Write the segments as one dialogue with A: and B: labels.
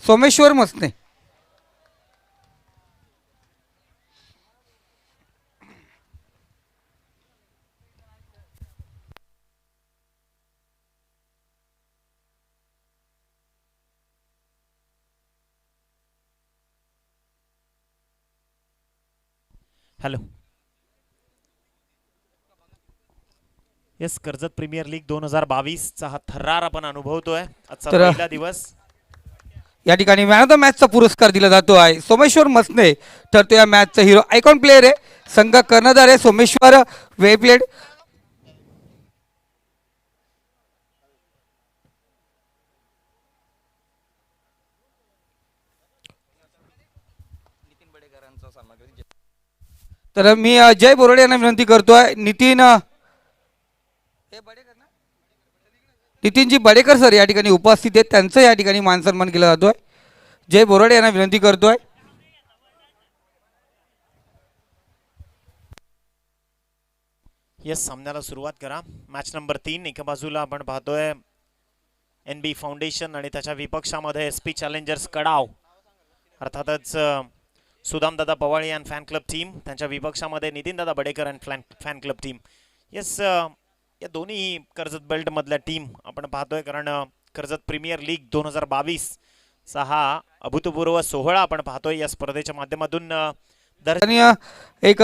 A: Someshwar Masne.
B: Hello. Yes, Karjat premier league 2022 चा हा थरार आपण अनुभवतोय. आजचा
A: तर
B: पहिला दिवस.
A: या ठिकाणी मॅन ऑफ द मॅचचा पुरस्कार दिला जातो आहे सोमेश्वर मसने. तर तो या मॅचचा हिरो आयकॉन प्लेअर आहे. संघ कर्णधार आहे सोमेश्वर. वेल प्लेड. तर मी जय बोराडे यांना विनंती करतोय. नितीनजी बडेकर सर या ठिकाणी उपस्थित आहेत. त्यांचं या ठिकाणी मान सन्मान केला जातोय. जय बोराडे यांना विनंती करतोय.
B: येस, सामन्याला सुरुवात करा. Match number 3. एका बाजूला आपण पाहतोय NB फाउंडेशन आणि त्याच्या विपक्षामध्ये SP चॅलेंजर्स कडाव, अर्थातच सुदामदादा Pawale and fan club team. त्यांच्या विपक्षामध्ये नितीनदादा Badekar and fan club team. Yes, या दोन्ही कर्जत बेल्ट मधल्या टीम आपण पाहतोय, कारण कर्जत प्रीमियर लीग 2022 चा हा अभूतपूर्व सोहळा आपण पाहतोय या स्पर्धेच्या माध्यमातून.
A: एक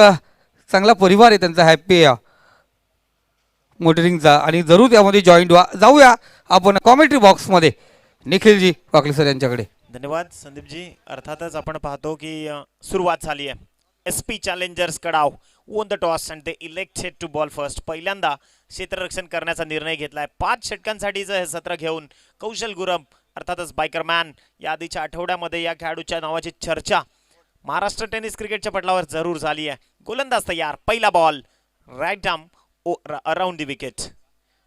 A: चांगला परिवार आहे त्यांचा हॅप्पी मोटरिंगचा आणि जरूर त्यामध्ये जॉईंट व्हा. जाऊया आपण कॉमेंट्री बॉक्समध्ये निखिलजी वाकले सर यांच्याकडे.
B: धन्यवाद संदीपजी. अर्थातच आपण पाहतो की सुरुवात झाली आहे. SP challengers Kadav won the toss and they elected to bowl first. पहिल्यांदा क्षेत्ररक्षण करण्याचा निर्णय घेतलाय. 5 षटकांसाठीचं हे सत्र घेऊन कौशल गुरव, अर्थातच बायकरमॅन, या आधीच्या आठवड्यामध्ये या खेळाडूच्या नावाची चर्चा महाराष्ट्र टेनिस क्रिकेटच्या पटलावर जरूर झाली आहे. गोलंदाज तयार. पहिला ball right arm around the wicket.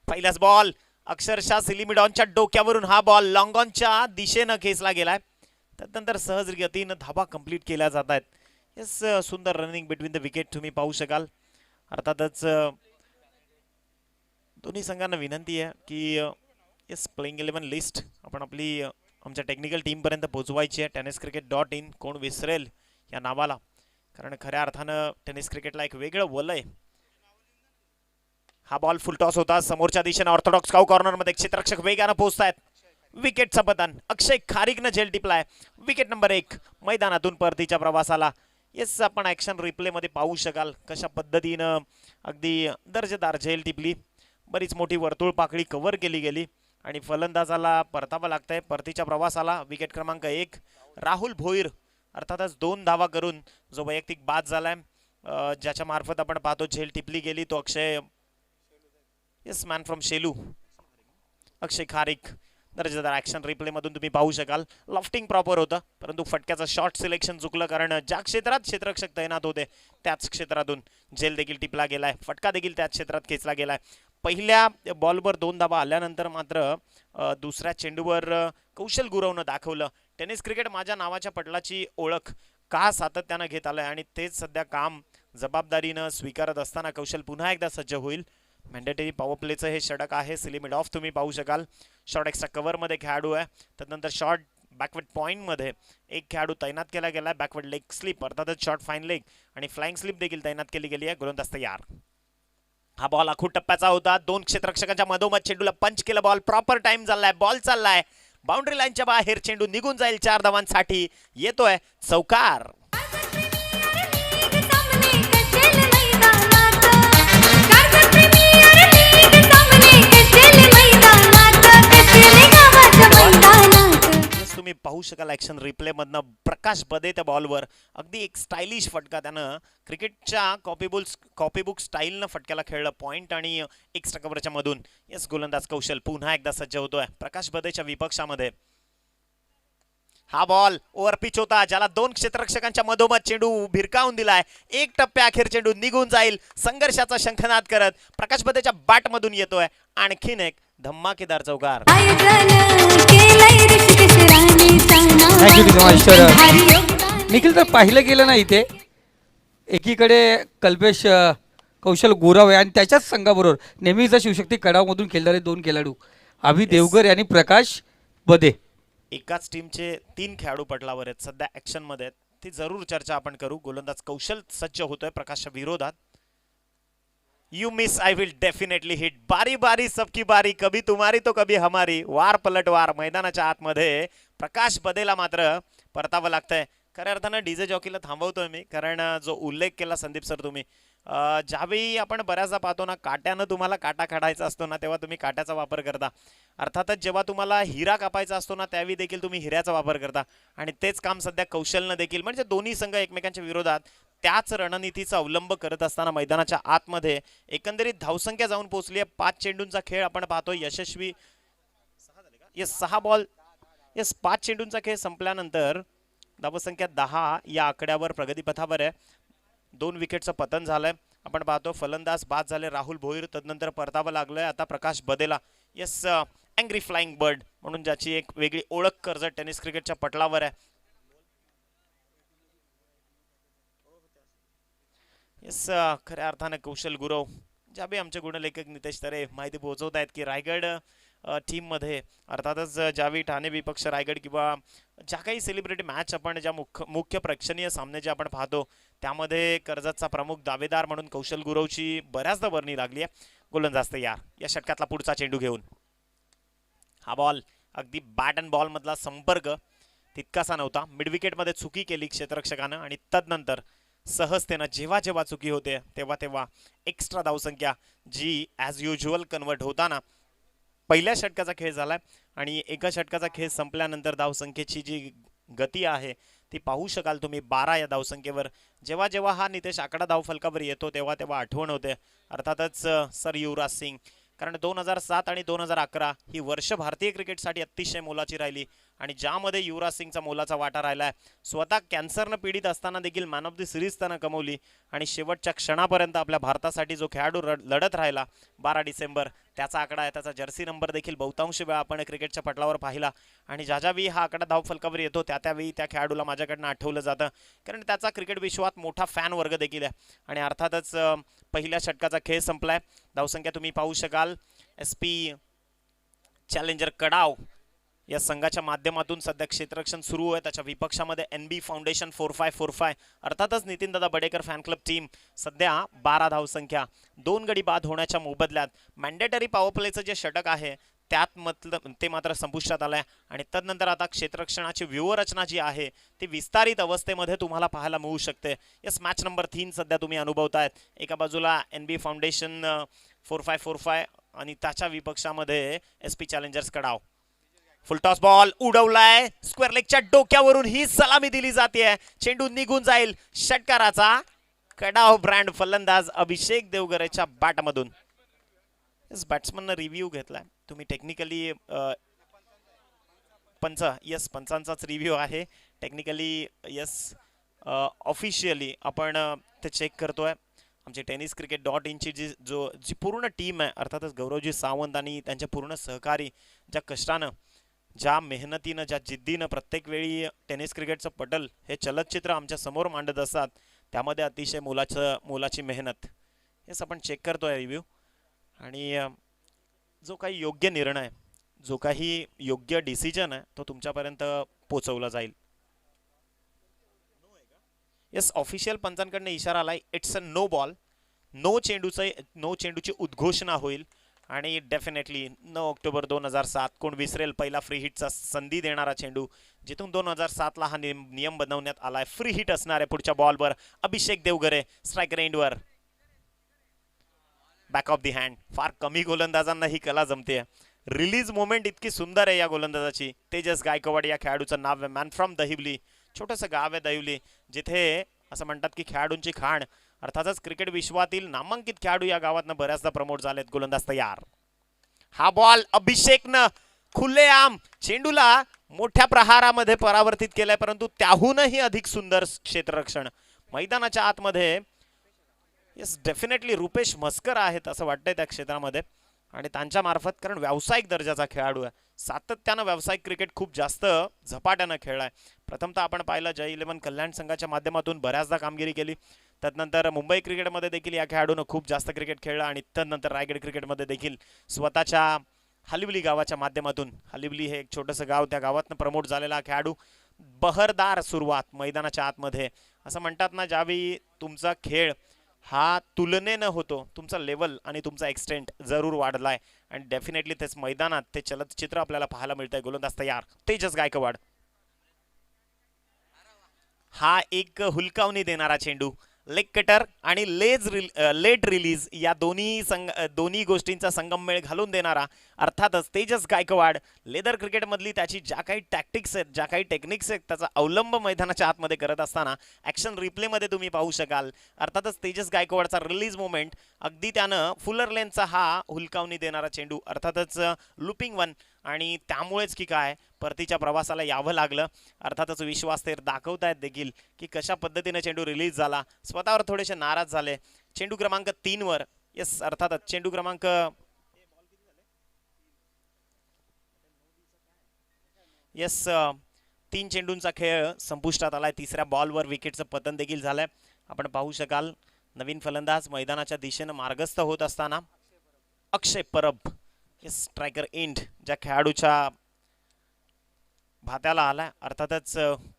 B: पहिलाच बॉल अक्षरशः सिलिमिडॉनच्या डोक्यावरून हा बॉल लॉंगॉनच्या दिशेनं खेचला गेलाय. त्यानंतर सहज गतीनं धाबा कंप्लीट केल्या जात आहेत. येस, सुंदर रनिंग बिटवीन द विकेट तुम्ही पाहू शकाल. अर्थातच दोन्ही संघांना विनंती आहे की येस, प्लेइंग 11 लिस्ट आपण आपली आमच्या टेक्निकल टीमपर्यंत पोहोचवायची आहे. tenniscricket.in. कोण विसरेल या नावाला, कारण खऱ्या अर्थानं टेनिस क्रिकेटला एक वेगळं वलय. हा बॉल फुलटॉस होता समोरच्या दिशेने. ऑर्थोडॉक्स काऊ कॉर्नरमध्ये क्षेत्ररक्षक वेगानं पोहोचतायत. विकेटचं पतन अक्षय खारीकनं झेल टिपलाय. विकेट नंबर 1 मैदानातून परतीच्या प्रवासाला. येस, आपण ॲक्शन रिप्लेमध्ये पाहू शकाल कशा पद्धतीनं अगदी दर्जेदार झेल टिपली. बरीच मोठी वर्तुळ पाकळी कव्हर केली गेली आणि फलंदाजाला परतावं लागतंय परतीच्या प्रवासाला. विकेट क्रमांक 1 राहुल भोईर, अर्थातच 2 धावा करून जो वैयक्तिक बाद झालाय, ज्याच्या मार्फत आपण पाहतो झेल टिपली गेली, तो अक्षय, येस, मॅन फ्रॉम शेलू, अक्षय खारीक. दर्जेदार ॲक्शन रिप्लेमधून तुम्ही पाहू शकाल. लॉफ्टिंग प्रॉपर होतं, परंतु फटक्याचं शॉर्ट सिलेक्शन चुकलं, कारण ज्या क्षेत्रात क्षेत्ररक्षक तैनात होते त्याच क्षेत्रातून झेल देखील टिपला गेलाय. फटका देखील त्याच क्षेत्रात खेचला गेलाय. पहिल्या बॉलवर 2 धावा आल्यानंतर मात्र दुसऱ्या चेंडूवर कौशल गुरवनं दाखवलं टेनिस क्रिकेट माझ्या नावाच्या पटलाची ओळख का सातत्यानं घेत आलंय आणि तेच सध्या काम जबाबदारीनं स्वीकारत असताना कौशल पुन्हा एकदा सज्ज होईल. मॅन्डेटरी पॉवर प्लेचं हे षटक आहे. सिलिमिड ऑफ तुम्ही पाहू शकाल. शॉर्ट एक्स्ट्रा कव्हरमध्ये खेळाडू आहे. त्यानंतर शॉर्ट बॅकवर्ड पॉईंटमध्ये एक खेळाडू तैनात केला गेला. बॅकवर्ड लेग स्लिप, अर्थातच शॉर्ट फाईन लेग आणि फ्लाइंग स्लिप देखील तैनात केली गेली आहे. गोलंदाज तयार. हा बॉल आखूड टप्प्याचा होता. 2 क्षेत्ररक्षकांच्या मधोमध चेंडूला पंच केलं. बॉल प्रॉपर टाइम चाललाय. बॉल चाललाय बाउंड्री लाईनच्या बाहेर. चेंडू निघून जाईल. 4 धावांसाठी येतोय चौकार. तुम्ही पाहू शकाल ॲक्शन रिप्ले मधनं प्रकाश बदे त्या बॉलवर अगदी एक स्टायलिश फटका त्यानं क्रिकेटच्या कॉपीबुक स्टाईलनं फटक्याला खेळलं पॉईंट आणि एक्स्ट्रा कव्हरच्या मधून. येस, गोलंदाज कौशल पुन्हा एकदा सज्ज होतोय प्रकाश बदेच्या विपक्षामध्ये. हा बॉल ओव्हर पिच होता, ज्याला 2 क्षेत्ररक्षकांच्या मधोमध चेंडू भिरकावून दिलाय. 1 टप्प्या अखेर चेंडू निघून जाईल. संघर्षाचा शंखनाद करत प्रकाश बदेच्या बॅट मधून येतोय आणखीन एक धमाकेदार चौकार.
A: निखिल, तर पाहिलं गेलं ना इथे एकीकडे कल्पेश कौशल गुरव आहे आणि त्याच्याच संघाबरोबर नेहमीच शिवशक्ती कडावमधून खेळणारे 2 खेळाडू अभि देवगर आणि प्रकाश बदे.
B: एकाच टीमचे 3 खेळाडू पटलावर आहेत सध्या ऍक्शन मध्ये आहेत, ती जरूर चर्चा आपण करू. गोलंदाज कौशल सज्ज होतोय प्रकाशच्या विरोधात. You miss I will definitely hit. बारी बारी सबकी बारी, कभी तुम्हारी तो कभी हमारी. वार पलटवार मैदानाच्या आतमध्ये प्रकाश बदेला मात्र परतावं लागतंय. खऱ्या अर्थानं डीजे जॉकीला थांबवतोय मी, कारण जो उल्लेख केला संदीप सर तुम्ही, ज्यावेळी आपण बऱ्याचदा पाहतो ना, काट्यानं तुम्हाला काटा काढायचा असतो ना, तेव्हा तुम्ही काट्याचा वापर करता. अर्थातच जेव्हा तुम्हाला हिरा कापायचा असतो ना, त्यावेळी देखील तुम्ही हिऱ्याचा वापर करता. आणि तेच काम सध्या कौशलनं देखील, म्हणजे दोन्ही संघ एकमेकांच्या विरोधात त्याच रणनीतीचा अवलंब करत असताना मैदानाच्या आतमध्ये एकंदरीत धावसंख्या जाऊन पोहोचली आहे. 5 चेंडूंचा खेळ आपण पाहतोय यशस्वी. येस 6 बॉल, येस 5 चेंडूंचा खेळ संपल्यानंतर धावसंख्या 10 या आकड्यावर प्रगतीपथावर आहे. 2 विकेटचं पतन झालंय. आपण पाहतो फलंदाज बाद झाले राहुल भोईर, तदनंतर परतावं लागलंय आता प्रकाश बदेला. येस अँग्री फ्लाइंग बर्ड म्हणून ज्याची एक वेगळी ओळख कर्जत टेनिस क्रिकेटच्या पटलावर आहे. येस खऱ्या अर्थानं कौशल गुरव, ज्यावेळी आमचे गुणलेखक नितेश तरे माहिती पोहोचवत आहेत की रायगड टीममध्ये अर्थातच ज्यावेळी ठाणे विपक्ष रायगड किंवा ज्या काही सेलिब्रिटी मॅच आपण ज्या मुख्य प्रेक्षणीय सामने जे आपण पाहतो, त्यामध्ये कर्जतचा प्रमुख दावेदार म्हणून कौशल गुरवची बऱ्याचदा वर्णी लागली आहे. गोलंदाज तयार या षटकातला पुढचा चेंडू घेऊन. हा बॉल अगदी बॅट अँड बॉल मधला संपर्क तितकासा नव्हता. मिड विकेटमध्ये चुकी केली क्षेत्ररक्षकानं आणि तदनंतर सहजतेनं जेव्हा जेव्हा चुकी होते तेव्हा तेव्हा एक्स्ट्रा धावसंख्या जी ॲज युज्युअल कन्वर्ट होताना पहिल्या षटकाचा खेळ झालाय. आणि एका षटकाचा खेळ संपल्यानंतर धावसंख्येची जी गती आहे ती पाहू शकाल तुम्ही 12 या धावसंख्येवर. जेव्हा जेव्हा हा नितेश आकडा धावफलकावर येतो तेव्हा तेव्हा आठवण होते अर्थातच सर युवराज सिंग, कारण 2007 आणि 2011 ही वर्ष भारतीय क्रिकेटसाठी अतिशय मोलाची राहिली आणि ज्यामध्ये युवराज सिंगचा मोलाचा वाटा राहिला आहे. स्वतः कॅन्सरनं पीडित असताना देखील मॅन ऑफ द सिरीज त्यानं कमवली आणि शेवटच्या क्षणापर्यंत आपल्या भारतासाठी जो खेळाडू लढत राहिला 12 डिसेंबर, त्याचा आकडा आहे. त्याचा जर्सी नंबर देखील बहुतांश वेळा आपण क्रिकेटच्या पटलावर पाहिला आणि ज्यावेळी हा आकडा धावफलकावर येतो त्यावेळी त्या खेळाडूला माझ्याकडनं आठवलं जातं, कारण त्याचा क्रिकेट विश्वात मोठा फॅन वर्ग देखील आहे. आणि अर्थातच पहिल्या षटकाचा खेळ संपलाय. धावसंख्या तुम्ही पाहू शकाल. SP चॅलेंजर कडाव या संघाच्या माध्यमातून सध्या क्षेत्ररक्षण सुरू आहे. त्याच्या विपक्षामध्ये NB फाउंडेशन 4545 अर्थातच नितीन दादा बडेकर फॅन क्लब टीम. सध्या 12 धावसंख्या, 2 गडी बाद होण्याच्या मोबदल्यात मॅन्डेटरी पॉवर प्लेचं जे षटक आहे त्यात ते मात्र संपुष्टात आलंय. आणि तदनंतर आता क्षेत्ररक्षणाची व्यूहरचना जी आहे ती विस्तारित अवस्थेमध्ये तुम्हाला पाहायला मिळू शकते. यस मॅच नंबर 3 सध्या तुम्ही अनुभवतायत. एका बाजूला NB फाउंडेशन 4545 आणि त्याच्या विपक्षामध्ये SP challengers Kadav. Full toss ball उडवलाय स्क्वेअर लेगच्या डोक्यावरून, ही सलामी दिली जाते. चेंडू निघून जाईल षटकाराचा. कडाव ब्रँड फलंदाज अभिषेक देवगरेच्या बॅटमधून. बॅट्समननं रिव्ह्यू घेतलाय. तुम्ही टेक्निकली पंचांचाच रिव्ह्यू आहे. टेक्निकली ऑफिशियली आपण ते चेक करतोय. आमची टेनिस क्रिकेट .inची जी पूर्ण टीम आहे अर्थातच गौरवजी सावंत आणि त्यांचे पूर्ण सहकारी ज्या कष्टानं, ज्या मेहनतीनं, ज्या जिद्दीनं प्रत्येक वेळी टेनिस क्रिकेटचं पटल हे चलचित्र आमच्या समोर मांडत असतात, त्यामध्ये अतिशय मोलाची मेहनत हेच आपण चेक करतोय रिव्ह्यू. आणि जो काही योग्य निर्णय, जो काही योग्य डिसिजन आहे तो तुमच्यापर्यंत पोहोचवला जाईल. येस ऑफिशियल पंचांकडनं इशारा आलाय. It's a no ball. No चेंडूची उद्घोषणा होईल. आणि डेफिनेटली 9 ऑक्टोबर 2007 कोण विसरेल पहिला फ्री हिटचा संधी देणारा चेंडू, जिथून 2007 ला हा नियम बनवण्यात आलाय. फ्री हिट असणार आहे पुढच्या बॉलवर. अभिषेक देवगरे स्ट्राईक रेंजवर. Back of the hand. फार कमी गोलंदाजांना ही कला जमते. रिलीज मोमेंट इतकी सुंदर आहे या गोलंदाजाची. तेजस गायकवाड या खेळाडूचं नाव आहे. मॅन फ्रॉम दहिवली, छोटंसं गाव आहे दहिवली, जिथे असं म्हणतात की खेळाडूंची खाण. अर्थातच क्रिकेट विश्वातील नामांकित खेळाडू या गावातनं बऱ्याचदा प्रमोट झालेत. गोलंदाज तयार. हा बॉल अभिषेकनं खुलेआम चेंडूला मोठ्या प्रहारामध्ये परावर्तित केलाय, परंतु त्याहूनही अधिक सुंदर क्षेत्ररक्षण मैदानाच्या आतमध्ये. येस डेफिनेटली रुपेश मस्कर आहेत असं वाटतंय त्या क्षेत्रामध्ये आणि त्यांच्या मार्फत, कारण व्यावसायिक दर्जाचा खेळाडू आहे. सातत्यानं व्यावसायिक क्रिकेट खूप जास्त झपाट्यानं खेळलाय. प्रथमतः आपण पाहिलं जय 11 कल्याण संघाच्या माध्यमातून बऱ्याचदा कामगिरी केली. तदनंतर मुंबई क्रिकेटमध्ये देखील या खेळाडूनं खूप जास्त क्रिकेट खेळलं आणि तदनंतर रायगड क्रिकेटमध्ये देखील स्वतःच्या हलिवली गावाच्या माध्यमातून. हलिवली हे एक छोटंसं गाव, त्या गावातनं प्रमोट झालेला खेळाडू. बहरदार सुरुवात मैदानाच्या आतमध्ये. असं म्हणतात ना, ज्यावेळी तुमचा खेळ हा तुलनेनं होतो, तुमचा लेवल आणि तुमचा एक्सटेंट जरूर वाढलाय आणि डेफिनेटली तेच मैदानात ते चलचित्र आपल्याला पाहायला मिळतंय. गोलंदाज तयार, तेजस गायकवाड. हा एक हुलकावणी देणारा चेंडू, लेग कटर आणि लेट रिलीज या दोन्ही गोष्टींचा संगममेळ घालून देणारा अर्थातच तेजस गायकवाड. लेदर क्रिकेटमधली त्याची ज्या काही टॅक्टिक्स आहेत, ज्या काही टेक्निक्स आहेत, त्याचा अवलंब मैदानाच्या आतमध्ये करत असताना ॲक्शन रिप्लेमध्ये तुम्ही पाहू शकाल. अर्थातच तेजस गायकवाडचा रिलीज मोमेंट, अगदी त्यानं फुलर लेनचा हा हुलकावणी देणारा चेंडू, अर्थातच लुपिंग वन, आणि त्यामुळेच की काय परतीच्या प्रवासाला यावं लागलं. अर्थातच विश्वास ते दाखवतायत देखील की कशा पद्धतीने चेंडू रिलीज झाला. स्वतःवर थोडेसे नाराज झाले. चेंडू क्रमांक 3 वर, येस अर्थातच चेंडू क्रमांक येस 3 चेंडूंचा खेळ संपुष्टात आलाय. तिसऱ्या बॉलवर विकेटचं पतन देखील झालंय. आपण पाहू शकाल नवीन फलंदाज मैदानाच्या दिशेनं मार्गस्थ होत असताना अक्षय परब, येस स्ट्रायकर एंड, ज्या खेळाडूच्या भात्याला आलाय. अर्थातच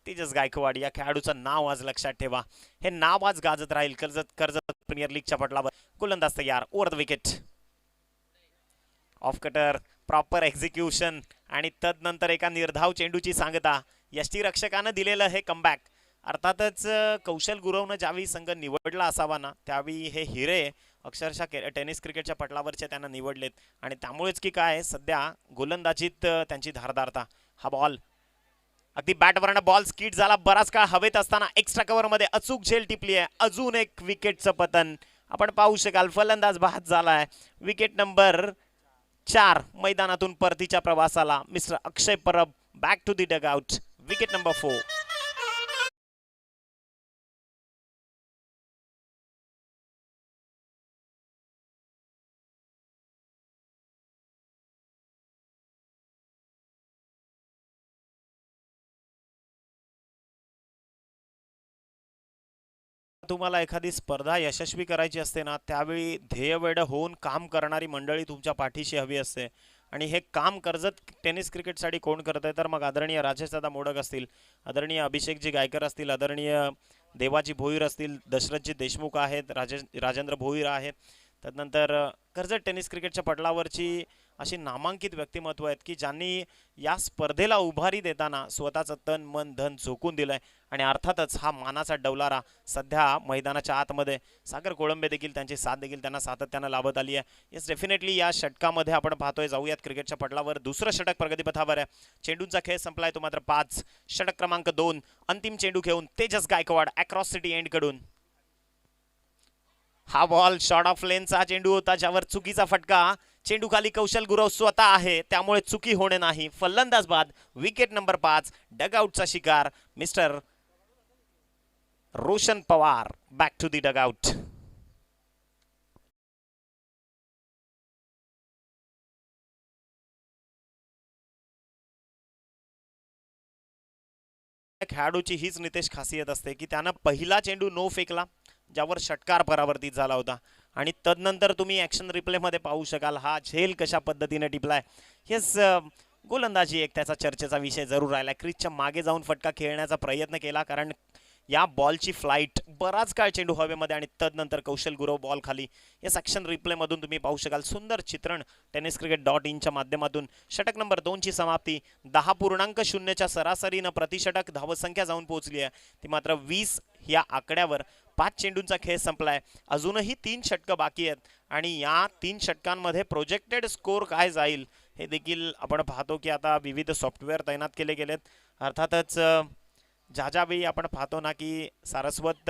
B: तेजस गायकवाड या खेळाडूचं नाव आज लक्षात ठेवा. हे नाव आज गाजत राहील कर्जत प्रीमियर लीगच्या पटलावर. गोलंदाज तयार, over the wicket. Off cutter, proper execution आणि तदनंतर एका निर्धाव चेंडूची सांगता. यष्टीरक्षकानं दिलेलं हे कमबॅक. अर्थातच कौशल गुरवनं ज्यावेळी संघ निवडला असावा ना, त्यावेळी हे हिरे अक्षरशः टेनिस क्रिकेटच्या पटलावरचे त्यांना निवडलेत आणि त्यामुळेच की काय सध्या गोलंदाजीत त्यांची धारदारता. हा बॉल अगदी बॅटवरनं बॉल स्किट झाला. बराच काळ हवेत असताना एक्स्ट्रा कव्हरमध्ये अचूक झेल टिपली आहे. अजून एक विकेटचं पतन आपण पाहू शकाल. फलंदाज बाद झालाय. विकेट नंबर 4 मैदानातून परतीच्या प्रवासाला mister Akshay Parab back to the dugout. Wicket number 4. तुम्हाला एखादी स्पर्धा यशस्वी करायची असते ना, त्यावेळी ध्येयवेड होऊन काम करणारी मंडळी तुमच्या पाठीशी हवी असते आणि हे काम कर्जत टेनिस क्रिकेटसाठी कोण करत आहे तर मग आदरणीय राजेशदादा मोडक असतील, आदरणीय अभिषेकजी गायकर असतील, आदरणीय देवाजी भोईर असतील, दशरथजी देशमुख आहेत, राजेंद्र भोईर आहेत. तदनंतर कर्जत टेनिस क्रिकेटच्या पटलावरची अशी नामांकित व्यक्तिमत्व आहेत की ज्यांनी या स्पर्धेला उभारी देताना स्वतःचं तन मन धन झोकून दिलंय आणि अर्थातच हा मानाचा डौलारा सध्या मैदानाच्या आतमध्ये सागर कोळंबे देखील त्यांची साथ देखील त्यांना सातत्यानं लाभत आली आहे. येस डेफिनेटली या षटकामध्ये आपण पाहतोय, जाऊयात क्रिकेटच्या पटलावर. दुसरं षटक प्रगतीपथावर आहे. चेंडूंचा खेळ संपलाय तो मात्र 5. षटक क्रमांक 2, अंतिम चेंडू घेऊन Tejas Gaikwad across city end कडून. हा बॉल शॉर्ट ऑफ लेनचा चेंडू होता ज्यावर चुकीचा फटका. चेंडू खाली कौशल गुरव स्वतः आहे त्यामुळे चुकी होणे नाही. फलंदाज बाद. Wicket number 5. डगआउटचा शिकार mister Roshan Pawar back to the dugout. खेळाडूची हीच नितेश खासियत असते की त्यानं पहिला चेंडू नो फेकला ज्यावर षटकार परावर्तित झाला होता आणि तदनंतर तुम्ही ॲक्शन रिप्लेमध्ये पाहू शकाल हा झेल कशा पद्धतीने टिपलाय. हेच गोलंदाजी एक त्याचा चर्चेचा विषय जरूर राहिला. क्रीजच्या मागे जाऊन फटका खेळण्याचा प्रयत्न केला कारण या बॉलची फ्लाईट बराच काळ चेंडू हवेमध्ये आणि तदनंतर कौशल गुरव बॉल खाली. या ॲक्शन रिप्लेमधून तुम्ही पाहू शकाल. सुंदर चित्रण tenniscricket.in माध्यमातून. षटक नंबर 2 ची समाप्ती 10.0च्या सरासरीनं प्रतिषटक धावसंख्या जाऊन पोहोचली आहे ती मात्र 20 या आकड्यावर. 5 चेंडूंचा खेळ संपलाय. अजूनही 3 षटकं बाकी आहेत आणि या 3 षटकांमध्ये प्रोजेक्टेड स्कोर काय जाईल हे देखील आपण पाहतो की आता विविध सॉफ्टवेअर तैनात केले गेलेत. अर्थातच ज्यावेळी आपण पाहतो ना की सारस्वत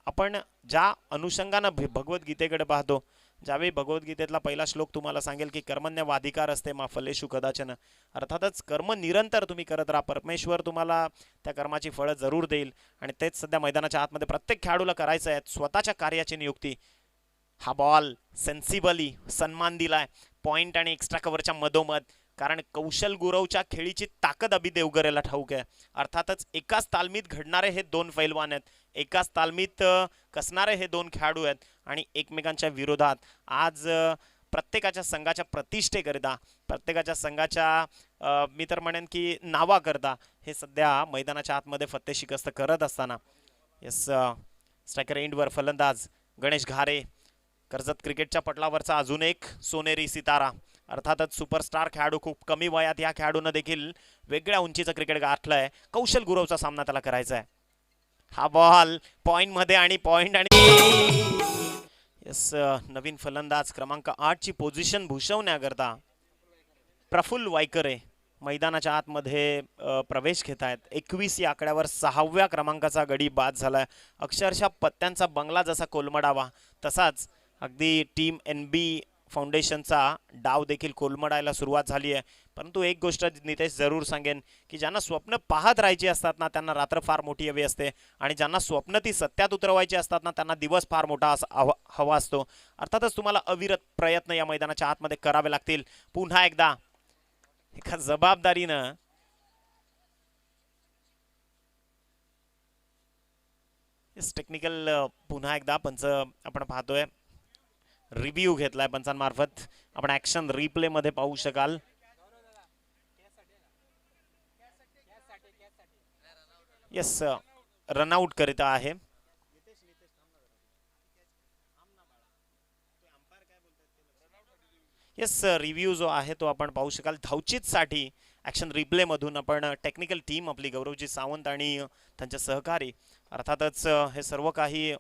B: आपण ज्या अनुषंगानं भगवद्गीतेकडे पाहतो, ज्यावेळी भगवद्गीतेतला पहिला श्लोक तुम्हाला सांगेल की कर्मण्यवाधिकार असते मा फलेषु कदाचन. अर्थातच कर्म निरंतर तुम्ही करत राहा, परमेश्वर तुम्हाला त्या कर्माची फळं जरूर देईल आणि तेच सध्या मैदानाच्या आतमध्ये प्रत्येक खेळाडूला करायचं आहे, स्वतःच्या कार्याची नियुक्ती. हा बॉल सेन्सिबली सन्मान दिलाय पॉइंट आणि एक्स्ट्रा कव्हरच्या मधोमध कारण कौशल गुरवच्या खेळीची ताकद अभि देवगरेला ठाऊक आहे. अर्थातच एकाच तालमीत घडणारे हे 2 पैलवान आहेत, एकाच तालमीत कसणारे हे 2 खेळाडू आहेत आणि एकमेकांच्या विरोधात आज प्रत्येकाच्या संघाच्या प्रतिष्ठेकरिता, प्रत्येकाच्या संघाच्या मी तर म्हणेन की नावाकरता हे सध्या मैदानाच्या आतमध्ये फत्ते शिकस्त करत असताना येस स्ट्रायकर एंडवर फलंदाज गणेश घारे, कर्जत क्रिकेटच्या पटलावरचा अजून एक सोनेरी सितारा. अर्थातच सुपरस्टार खेळाडू, खूप कमी वयात या खेळाडूनं देखील वेगळ्या उंचीचं क्रिकेट गाठलंय. कौशल गुरवचा सामना त्याला करायचा आहे. हा बॉल पॉइंट मध्ये आणि पॉइंट आणि यस नवीन फलंदाज क्रमांक 8 ची पोझिशन भूषवण्याकरता प्रफुल्ल वायकरे मैदानाच्या आतमध्ये प्रवेश घेत आहेत. 21 या आकड्यावर 6व्या क्रमांकाचा गडी बाद झालाय. अक्षरशः पत्त्यांचा बंगला जसा कोलमडावा तसाच अगदी टीम NB फाउंडेशनचा डाव देखील कोलमडायला सुरुवात झाली आहे. परंतु एक गोष्ट नितेश जरूर सांगेन की ज्यांना स्वप्न पाहत राहायची असतात ना त्यांना रात्र फार मोठी हवी असते, आणि ज्यांना स्वप्न ती सत्यात उतरवायची असतात ना त्यांना दिवस फार मोठा हवा असतो. अर्थातच तुम्हाला अविरत प्रयत्न या मैदानाच्या आतमध्ये करावे लागतील. पुन्हा एकदा एका जबाबदारीनं टेक्निकल पुन्हा एकदा पंच आपण पाहतोय रिव्ह्यू घेतलाय पंचांमार्फत. आपण ऍक्शन रिप्ले मध्ये पाहू शकाल. येस रनआउट करीत आहे. येस रिव्ह्यू जो आहे तो आपण पाहू शकाल. धावचीतसाठी ऍक्शन रिप्ले मधून आपण टेक्निकल टीम आपली गौरवजी सावंत आणि त्यांचे सहकारी अर्थातच हे सर्व काही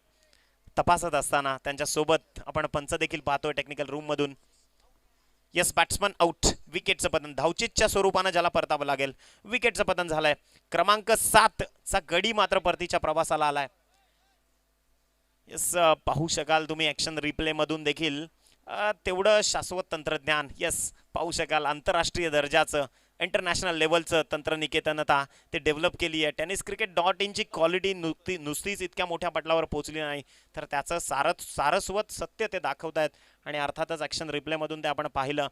B: तपासत असताना त्यांच्यासोबत आपण पंच देखील पाहतोय टेक्निकल रूम मधून. Yes batsman out. विकेटचं पतन धावचीतच्या स्वरूपानं ज्याला परतावं लागेल. विकेटचं पतन झालंय. क्रमांक 7 चा गडी मात्र परतीच्या प्रवासाला आलाय. येस पाहू शकाल तुम्ही ऍक्शन रिप्ले मधून देखील तेवढं शाश्वत तंत्रज्ञान येस पाहू शकाल. आंतरराष्ट्रीय दर्जाचं इंटरनॅशनल लेवलचं तंत्रनिकेतनता ते डेव्हलप केली आहे. टेनिस क्रिकेट .in ची क्वालिटी नुसतीच इतक्या मोठ्या पटलावर पोहोचली नाही तर त्याचं सारस्वत सत्य ते दाखवतायत. आणि अर्थातच ॲक्शन रिप्लेमधून ते आपण पाहिलं.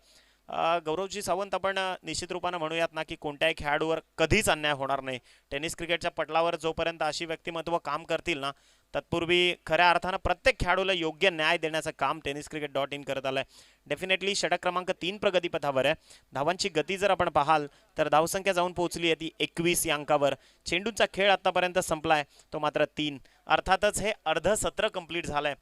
B: गौरवजी सावंत आपण निश्चित रूपानं म्हणूयात ना की कोणत्याही खेळाडूवर कधीच अन्याय होणार नाही. टेनिस क्रिकेटच्या पटलावर जोपर्यंत अशी व्यक्तिमत्व काम करतील ना तत्पूर्वी खऱ्या अर्थानं प्रत्येक खेळाडूला योग्य न्याय देण्याचं काम टेनिस क्रिकेट .in करत आलंय. डेफिनेटली षटक क्रमांक 3 प्रगतीपथावर आहे. धावांची गती जर आपण पाहाल तर धावसंख्या जाऊन पोहोचली आहे ती 21 या अंकावर. चेंडूचा खेळ आतापर्यंत संपलाय तो मात्र 3. अर्थातच हे अर्ध सत्र कंप्लीट झालंय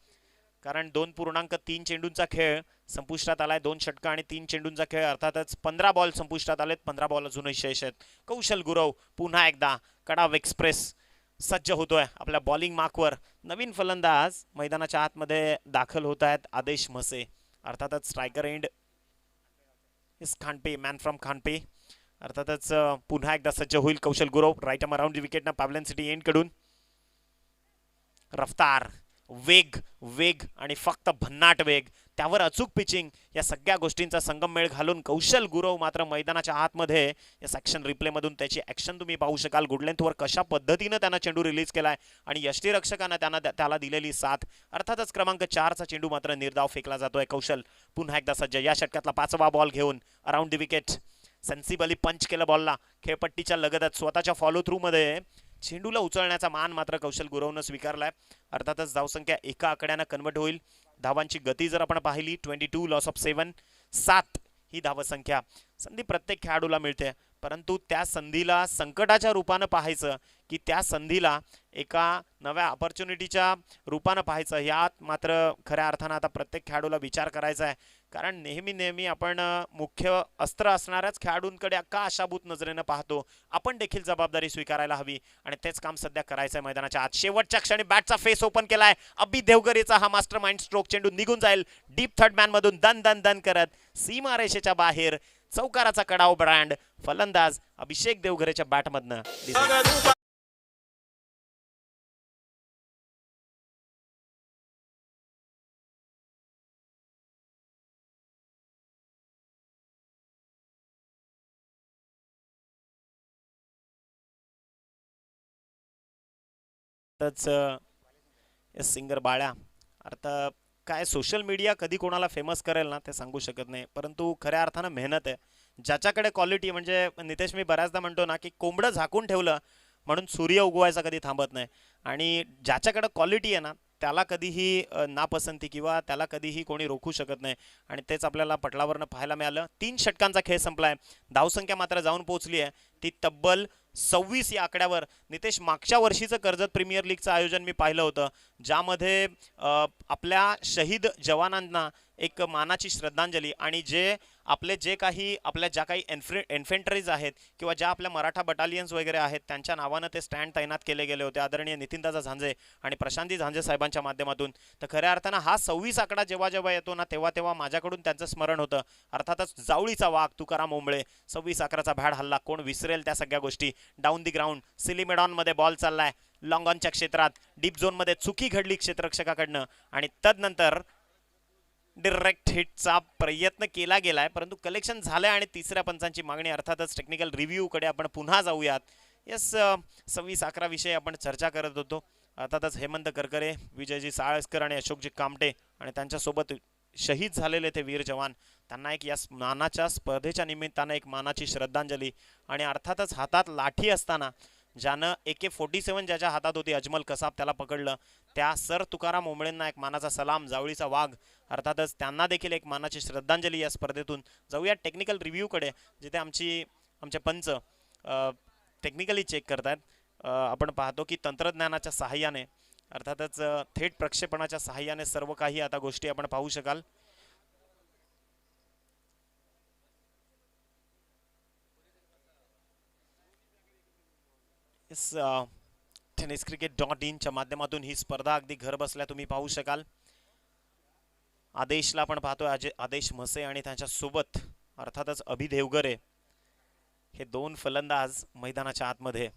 B: कारण 2.3 चेंडूंचा खेळ संपुष्टात आलाय. 2 षटकं आणि 3 चेंडूंचा खेळ अर्थातच 15 बॉल संपुष्टात आलेत. 15 बॉल अजूनही शेष आहेत. कौशल गुरव पुन्हा एकदा कडाव एक्सप्रेस सज्ज होतोय आपल्या बॉलिंग मार्कवर. नवीन फलंदाज मैदानाच्या आतमध्ये दाखल होत आहेत. आदेश म्हसे अर्थातच striker end is Khanpe man from Khanpe अर्थातच पुन्हा एकदा सज्ज होईल Kaushal Gurav. Right arm around विकेटना पॅव्हलियन सिटी एंड कडून. रफ्तार वेग आणि फक्त भन्नाट वेग त्यावर अचूक पिचिंग या सगळ्या गोष्टींचा संगममेळ घालून कौशल गुरव मात्र मैदानाच्या आतमध्ये या ॲक्शन रिप्ले मधून त्याची ॲक्शन तुम्ही पाहू शकाल. गुड लेंथवर कशा पद्धतीनं त्यानं चेंडू रिलीज केलाय आणि यष्टीरक्षकानं त्याला दिलेली साथ. अर्थातच क्रमांक 4 चा चेंडू मात्र निर्धाव फेकला जातोय. कौशल पुन्हा एकदा सज्ज. या षटकातला 5वा बॉल घेऊन अराउंड द विकेट सेन्सिबली पंच केलं बॉलला. खेळपट्टीच्या लगतच स्वतःच्या फॉलो थ्रू मध्ये चेंडूला उचलण्याचा मान मात्र कौशल गुरवनं स्वीकारलाय. अर्थातच धावसंख्या एका आकड्यानं कन्वर्ट होईल. धावांची गती जर आपण पाहिली 22 लॉस ऑफ 7 7 ही धावसंख्या. संधी प्रत्येक खेळाडूला मिळते परंतु त्या संधीला संकटाच्या रूपानं पाहायचं की त्या संधीला एका नव्या ऑपॉर्च्युनिटीच्या रूपानं पाहायचं यात मात्र खऱ्या अर्थानं आता प्रत्येक खेळाडूला विचार करायचा आहे. कारण नेहमी आपण मुख्य अस्त्र असणाऱ्याच खेळाडूंकडे का आशाभूत नजरेनं पाहतो. आपण देखील जबाबदारी स्वीकारायला हवी आणि तेच काम सध्या करायचं आहे मैदानाच्या आत. शेवटच्या क्षणी बॅटचा फेस ओपन केलाय. अबी देवगरेचा हा मास्टर माइंड स्ट्रोक. चेंडू निघून जाईल डीप थर्ड मॅन मधून दन करत सीमारेषेच्या बाहेर. चौकाराचा कडाव ब्रँड फलंदाज अभिषेक देवघरेच्या बॅटमधनं सिंगर बाळ्या. आता काय सोशल मीडिया कधी कोणाला फेमस करेल ना ते सांगू शकत नाही परंतु खऱ्या अर्थानं मेहनत आहे. ज्याच्याकडे क्वालिटी म्हणजे नितेश मी बऱ्याचदा म्हणतो ना की कोंबडं झाकून ठेवलं म्हणून सूर्य उगवायचा कधी थांबत नाही आणि ज्याच्याकडे क्वालिटी आहे ना त्याला कधीही नापसंती किंवा त्याला कधीही कोणी रोखू शकत नाही आणि तेच आपल्याला पटलावरनं पाहायला मिळालं. 3 षटकांचा खेळ संपलाय. धावसंख्या मात्र जाऊन पोहोचली आहे ती तब्बल 26 या आकड्यावर. नितेश, मागच्या वर्षीचं कर्जत प्रीमियर लीगचं आयोजन मी पाहिलं होतं, ज्यामध्ये आपल्या शहीद जवानांना एक मानाची श्रद्धांजली आणि जे काही आपल्या ज्या काही एन्फेंट्रीज आहेत किंवा ज्या आपल्या मराठा बटालियन्स वगैरे आहेत त्यांच्या नावानं ते स्टँड तैनात केले गेले होते आदरणीय नितीनदादा झांजे आणि प्रशांतजी झांजे साहेबांच्या माध्यमातून. तर खऱ्या अर्थानं हा 26 आकडा जेव्हा जेव्हा येतो ना तेव्हा तेव्हा माझ्याकडून त्यांचं स्मरण होतं. अर्थातच जावळीचा वाघ तुकाराम ओंबळे, 26 अकराचा भॅड हल्ला, कोण विसरेल त्या सगळ्या गोष्टी. डाऊन दी ग्राउंड सिलिमेडॉनमध्ये बॉल चाललाय लॉंग ऑनच्या क्षेत्रात, डीप झोनमध्ये चुकी घडली क्षेत्ररक्षकाकडनं आणि तदनंतर डिरेक्ट हिटचा प्रयत्न केला गेलाय परंतु कलेक्शन झालंय आणि तिसऱ्या पंचांची मागणी अर्थातच टेक्निकल रिव्ह्यू कडे आपण पुन्हा जाऊयात. येस, 26-11 विषयी आपण चर्चा करत होतो. अर्थातच हेमंत करकरे, विजयजी साळसकर आणि अशोकजी कामटे आणि त्यांच्यासोबत शहीद झालेले ते वीर जवान, त्यांना एक या मानाच्या स्पर्धेच्या निमित्तानं एक मानाची श्रद्धांजली. आणि अर्थातच हातात लाठी असताना ज्यानं AK-47 ज्याच्या हातात होती, अजमल कसाब, त्याला पकडलं, त्या सर तुकाराम ओंबळेंना एक मानाचा सलाम. जावळीचा वाघ, अर्थातच त्यांना देखील एक मानाची श्रद्धांजली या स्पर्धेतून. जाऊया टेक्निकल रिव्ह्यूकडे, जिथे आमचे पंच टेक्निकली चेक करतात. आपण पाहतो की तंत्रज्ञानाच्या सहाय्याने अर्थातच थेट प्रक्षेपणाच्या सहाय्याने सर्व काही आता गोष्टी आपण पाहू शकाल. tenniscricket.in च्या माध्यमातून ही स्पर्धा अगदी घर बसल्या तुम्ही पाहू शकाल. आदेशला आपण पाहतोय, आदेश म्हसे आणि त्यांच्या सोबत अर्थातच अभि देवगरे, हे 2 फलंदाज मैदानाच्या आतमध्ये.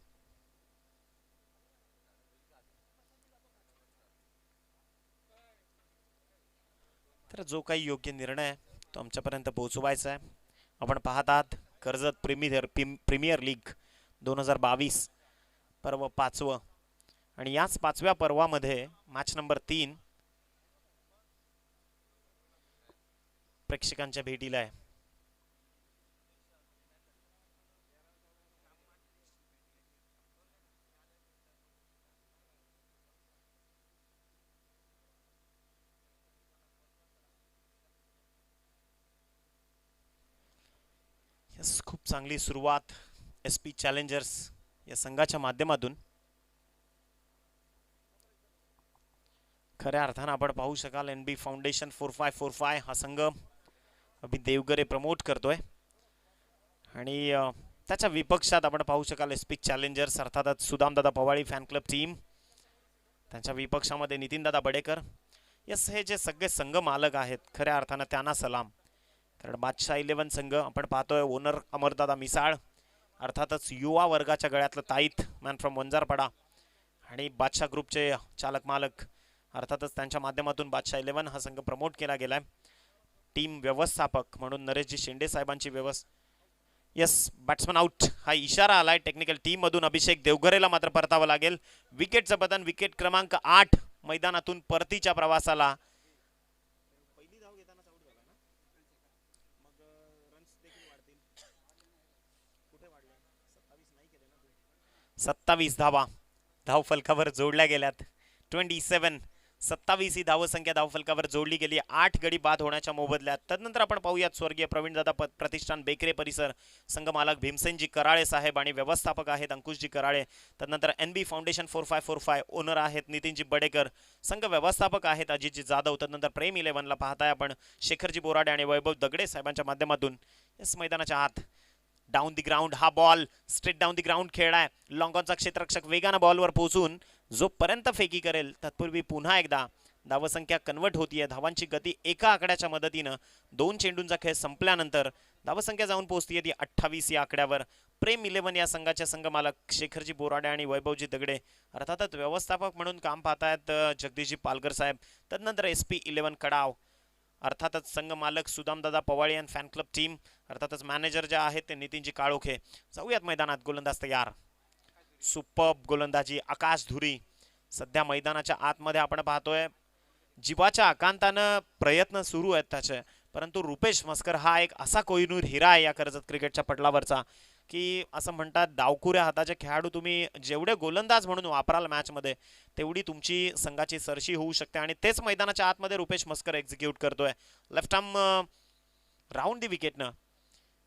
B: तर जो काही योग्य निर्णय तो आमच्यापर्यंत पोहोचवायचा आहे. आपण पाहत आहात कर्जत प्रीमियर लीग 2022 पर्व 5वं आणि याच 5व्या पर्वामध्ये मॅच नंबर 3 प्रेक्षकांच्या भेटीला आहे. खूप चांगली सुरुवात SP चॅलेंजर्स या संघाच्या माध्यमातून. खऱ्या अर्थानं आपण पाहू शकाल NB फाउंडेशन 4545 हा संघ अभि देवगरे प्रमोट करतोय आणि त्याच्या विपक्षात आपण पाहू शकाल SP चॅलेंजर्स, अर्थातच सुदामदादा पवाळी फॅन क्लब टीम, त्यांच्या विपक्षामध्ये नितीनदादा बडेकर. यस, हे जे सगळे संघ मालक आहेत खऱ्या अर्थानं त्यांना सलाम. कारण बादशाह 11 संघ आपण पाहतोय, ओनर अमरदादा मिसाळ, अर्थातच युवा वर्गाच्या गळ्यातलं ताईत मॅन फ्रॉम वंजारपाडा आणि बादशाह ग्रुपचे चालक मालक, अर्थातच त्यांच्या माध्यमातून बादशाह 11 हा संघ प्रमोट केला गेलाय. टीम व्यवस्थापक म्हणून नरेशजी शेंडे साहेबांची यस, बॅट्समन आउट हा इशारा आलाय टेक्निकल टीम मधून. अभिषेक देवघरेला मात्र परतावं लागेल. विकेटचं पतन, विकेट क्रमांक 8 मैदानातून परतीच्या प्रवासाला. 27 धावा धावफलकावर जोडल्या गेल्यात. 27 ही धावसंख्या धावफलकावर जोडली गेली. 8 गडी बाद होण्याच्या मोबदल्यात. तदनंतर आपण पाहूयात स्वर्गीय प्रवीणदादा प्रतिष्ठान बेकरे परिसर, संघ मालक भीमसेनजी कराळे साहेब आणि व्यवस्थापक आहेत अंकुशजी कराळे. तदनंतर NB फाउंडेशन 4545 ओनर आहेत नितीनजी बडेकर, संघ व्यवस्थापक आहेत अजितजी जाधव. तदनंतर प्रेम 11 ला पाहताय आपण शेखरजी बोराडे आणि वैभव दगडे साहेबांच्या माध्यमातून. यस, मैदानाच्या आत डाऊन दी ग्राउंड हा ball straight down the ground खेळलाय. लॉंगॉनचा क्षेत्ररक्षक वेगानं बॉलवर पोहोचून जोपर्यंत फेकी करेल तत्पूर्वी पुन्हा एकदा धावसंख्या कन्वर्ट होतीये. धावांची गती एका आकड्याच्या मदतीनं 2 चेंडूंचा खेळ संपल्यानंतर धावसंख्या जाऊन पोहोचतीये ती 28 या आकड्यावर. प्रेम 11 या संघाचे संघ मालक शेखरजी बोराडे आणि वैभवजी दगडे, अर्थातच व्यवस्थापक म्हणून काम पाहतायत जगदीशजी पालकर साहेब. तदनंतर SP 11 कडाव, अर्थातच संघ मालक सुदामदादा पवाळी आणि फॅन क्लब टीम, अर्थातच मॅनेजर जे आहेत ते नितीनजी काळोखे. जाऊयात मैदानात. गोलंदाज तयार, सुपर्ब गोलंदाजी आकाश धुरी. सध्या मैदानाच्या आतमध्ये आपण पाहतोय जीवाच्या आकांतानं प्रयत्न सुरू आहेत त्याचे, परंतु रुपेश मस्कर हा एक असा कोहिनूर हिरा आहे या कर्जत क्रिकेटच्या पटलावरचा की असं म्हणतात डावखुऱ्या हाताचे खेळाडू तुम्ही जेवढे गोलंदाज म्हणून वापराल मॅचमध्ये तेवढी तुमची संघाची सरशी होऊ शकते आणि तेच मैदानाच्या आतमध्ये रुपेश मस्कर एक्झिक्यूट करतोय. लेफ्ट आर्म राऊंड दी विकेटनं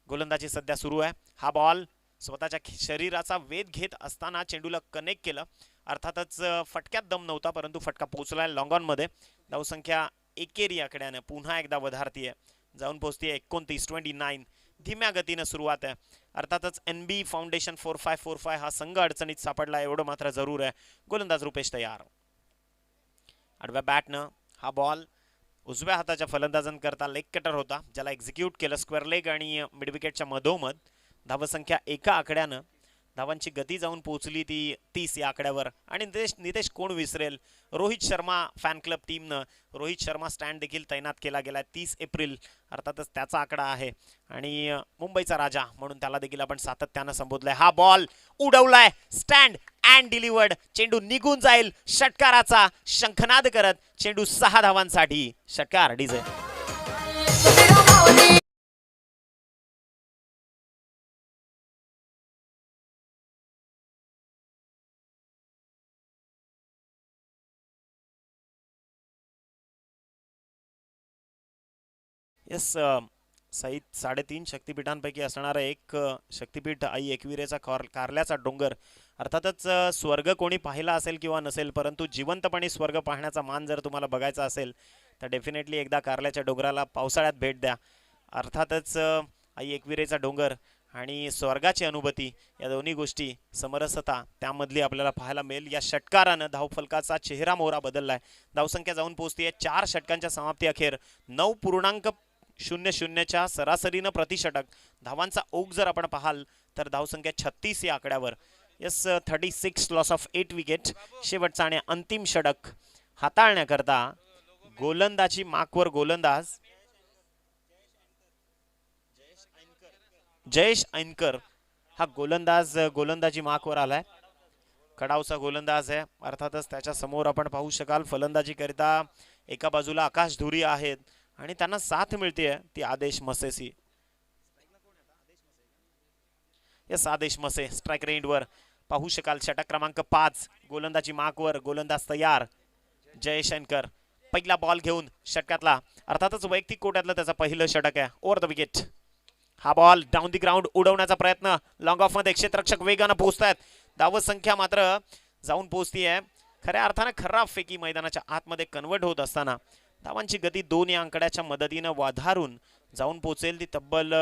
B: गोलंदाजी सध्या सुरू आहे. हा बॉल स्वतःच्या शरीराचा वेध घेत असताना चेंडूला कनेक्ट केलं. अर्थातच फटक्यात दम नव्हता परंतु फटका पोहोचलाय लॉंग ऑन मध्ये. धावसंख्या एकेरी आकड्याने पुन्हा एकदा वधारतीये, जाऊन पोहोचतीये 29-29. धीम्या गतीनं सुरुवात आहे. अर्थातच NB फाउंडेशन 4545 हा संघ अडचणीत सापडला एवढं मात्र जरूर आहे. गोलंदाज रुपेश तयार. आडव्या बॅटनं हा बॉल उजव्या हाताच्या फलंदाजांकरता लेग कटर होता, ज्याला एक्झिक्यूट केलं स्क्वेअर लेग आणि मिड विकेटच्या मधोमध. धावसंख्या एका आकड्यानं धावांची गती जाऊन पोहोचली ती 30 या आकड्यावर. आणि नितेश कोण visceral, Rohit Sharma fan club टीमनं रोहित शर्मा स्टँड देखील तैनात केला गेला 30 एप्रिल, अर्थातच त्याचा आकडा आहे आणि मुंबईचा राजा म्हणून त्याला देखील आपण सातत्यानं संबोधलंय. हा बॉल उडवलाय स्टँड अँड डिलिव्हर्ड. चेंडू निघून जाईल षटकाराचा शंखनाद करत. चेंडू 6 धावांसाठी. षटकार डीजे. येस सहित 3.5 शक्तिपीठांपैकी असणारं एक शक्तिपीठ आई एकविरेचा कारल्याचा डोंगर. अर्थातच स्वर्ग कोणी पाहिला असेल किंवा नसेल परंतु जिवंतपणे स्वर्ग पाहण्याचा मान जर तुम्हाला बघायचा असेल तर डेफिनेटली एकदा कारल्याच्या डोंगराला पावसाळ्यात भेट द्या. अर्थातच आई एकविरेचा डोंगर आणि स्वर्गाची अनुभूती या दोन्ही गोष्टी समरसता त्यामधली आपल्याला पाहायला मिळेल. या षटकारानं धावफलकाचा चेहरा मोहरा बदललाय. धावसंख्या जाऊन पोहोचतीये 4 षटकांच्या समाप्ती अखेर 9.00च्या सरासरीनं प्रतिषटक. धावांचा ओघ जर आपण पाहाल तर धावसंख्या 36 या आकड्यावर. Yes 36 loss of 8 wicket. शेवटचा आणि अंतिम षटक हाताळण्याकरता गोलंदाजी माकवर गोलंदाज जयेश ऐनकर हा गोलंदाजी माकवर आलाय. कडावचा गोलंदाज आहे. अर्थातच त्याच्या समोर आपण पाहू शकाल फलंदाजी करिता एका बाजूला आकाश धुरी आहेत आणि त्यांना साथ मिळते ती आदेश मसेसी. यस आदेश मसे स्ट्राईक रेंजवर पाहू शकाल. षटक क्रमांक 5 गोलंदाजी माकवर गोलंदाज तयार जयेश ऐनकर. पहिला बॉल घेऊन षटकातला अर्थातच वैयक्तिक कोट्यातलं त्याचा पहिलं षटक आहे ओव्हर द विकेट. हा बॉल डाऊन दी ग्राउंड उडवण्याचा प्रयत्न. लॉंग ऑफ मध्ये क्षेत्ररक्षक वेगानं पोहोचतायत. धावसंख्या मात्र जाऊन पोहोचतीये खऱ्या अर्थानं खराब फेकी मैदानाच्या आतमध्ये कन्वर्ट होत असताना धावांची गती 2 या अंकड्याच्या मदतीनं वाधारून जाऊन पोहोचेल ती तब्बल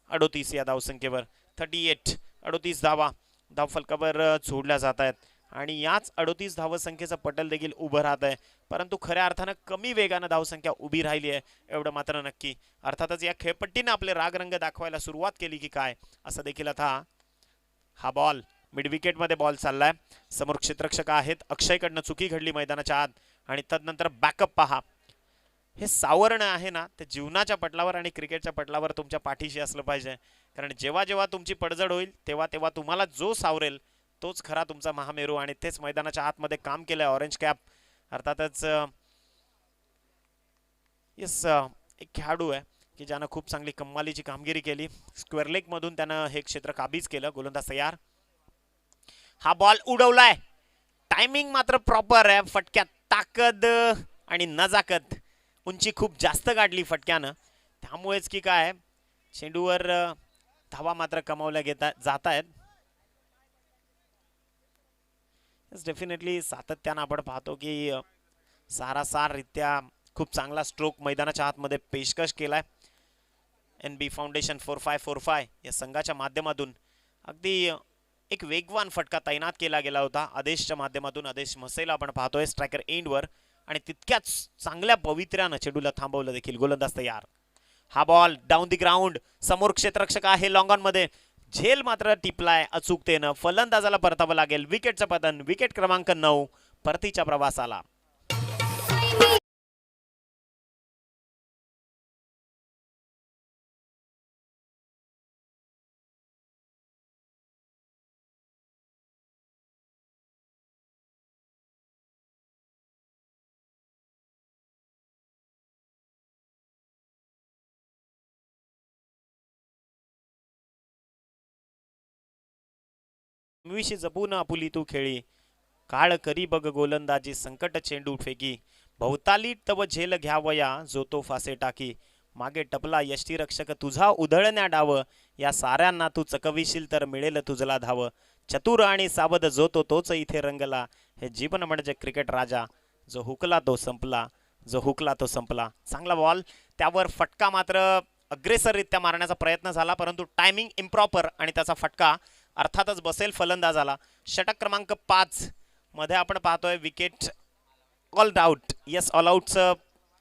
B: 38 या धावसंख्येवर. 38 धावा धावफलकावर जोडल्या जात आहेत आणि याच 38 धावसंख्येचं पटल देखील उभं राहत आहे परंतु खऱ्या अर्थानं कमी वेगानं धावसंख्या उभी राहिली आहे एवढं मात्र नक्की. अर्थातच या खेळपट्टीनं आपले रागरंग दाखवायला सुरुवात केली की काय असं देखील आता. हा बॉल मिड विकेटमध्ये बॉल चाललाय. समोर क्षेत्ररक्षक आहेत. अक्षयकडनं चुकी घडली मैदानाच्या आत आणि तदनंतर बॅकअप पहा. हे सावरणं आहे ना ते जीवनाच्या पटलावर आणि क्रिकेटच्या पटलावर तुमच्या पाठीशी असलं पाहिजे, कारण जेव्हा जेव्हा तुमची पडझड होईल तेव्हा तेव्हा तुम्हाला जो सावरेल तोच खरा तुमचा महामेरू आणि तेच मैदानाच्या आतमध्ये काम केलंय ऑरेंज कॅप. अर्थातच येस एक खेळाडू आहे की ज्यानं खूप चांगली कमालीची कामगिरी केली. स्क्वेअर लेग मधून त्यानं हे क्षेत्र काबीज केलं. गोलंदाज तयार. हा बॉल उडवलाय. टायमिंग मात्र प्रॉपर आहे. फटक्यात ताकद आणि नजाकत. उंची खूप जास्त गाठली फटक्यानं त्यामुळेच की काय चेंडूवर धावा मात्र कमावल्या जात आहेत. डेफिनेटली सातत्यानं आपण पाहतो की सारासाररित्या खूप चांगला स्ट्रोक मैदानाच्या आतमध्ये पेशकश केलाय. NB फाउंडेशन 4545 या संघाच्या माध्यमातून अगदी एक वेगवान फटका तैनात केला गेला होता आदेशच्या माध्यमातून. आदेश मसेला आपण पाहतोय स्ट्रायकर एंडवर आणि तितक्याच चांगल्या पवित्र्यानं चेंडूला थांबवलं देखील. गोलंदाज तयार. हा बॉल डाऊन दी ग्राउंड. समोर क्षेत्ररक्षक आहे लॉंग ऑन मध्ये. झेल मात्र टिपलाय अचूकतेनं. फलंदाजाला परतावं लागेल. विकेटचं पतन. विकेट क्रमांक 9 परतीच्या प्रवासाला. विशी जपून आपुली तू खेळी, काळ करी बघ गोलंदाजी संकट चेंडू फेकी, भवताली तव झेल घ्यावया जो तो फासे टाकी, मागे टपला यष्टीरक्षक तुझा उधळण्या डाव, या साऱ्यांना तू चकविशील तर मिळेल तुझला धाव, चतुर आणि सावध जो तो तोच इथे रंगला, हे जीवन म्हणजे क्रिकेट राजा, जो हुकला तो संपला, जो हुकला तो संपला. चांगला बॉल, त्यावर फटका मात्र अग्रेसररित्या मारण्याचा प्रयत्न झाला परंतु टायमिंग इम्प्रॉपर आणि त्याचा फटका अर्थातच बसेल फलंदाजाला. षटक क्रमांक 5 मध्ये आपण पाहतोय wicket all out. Yes, all आउटचं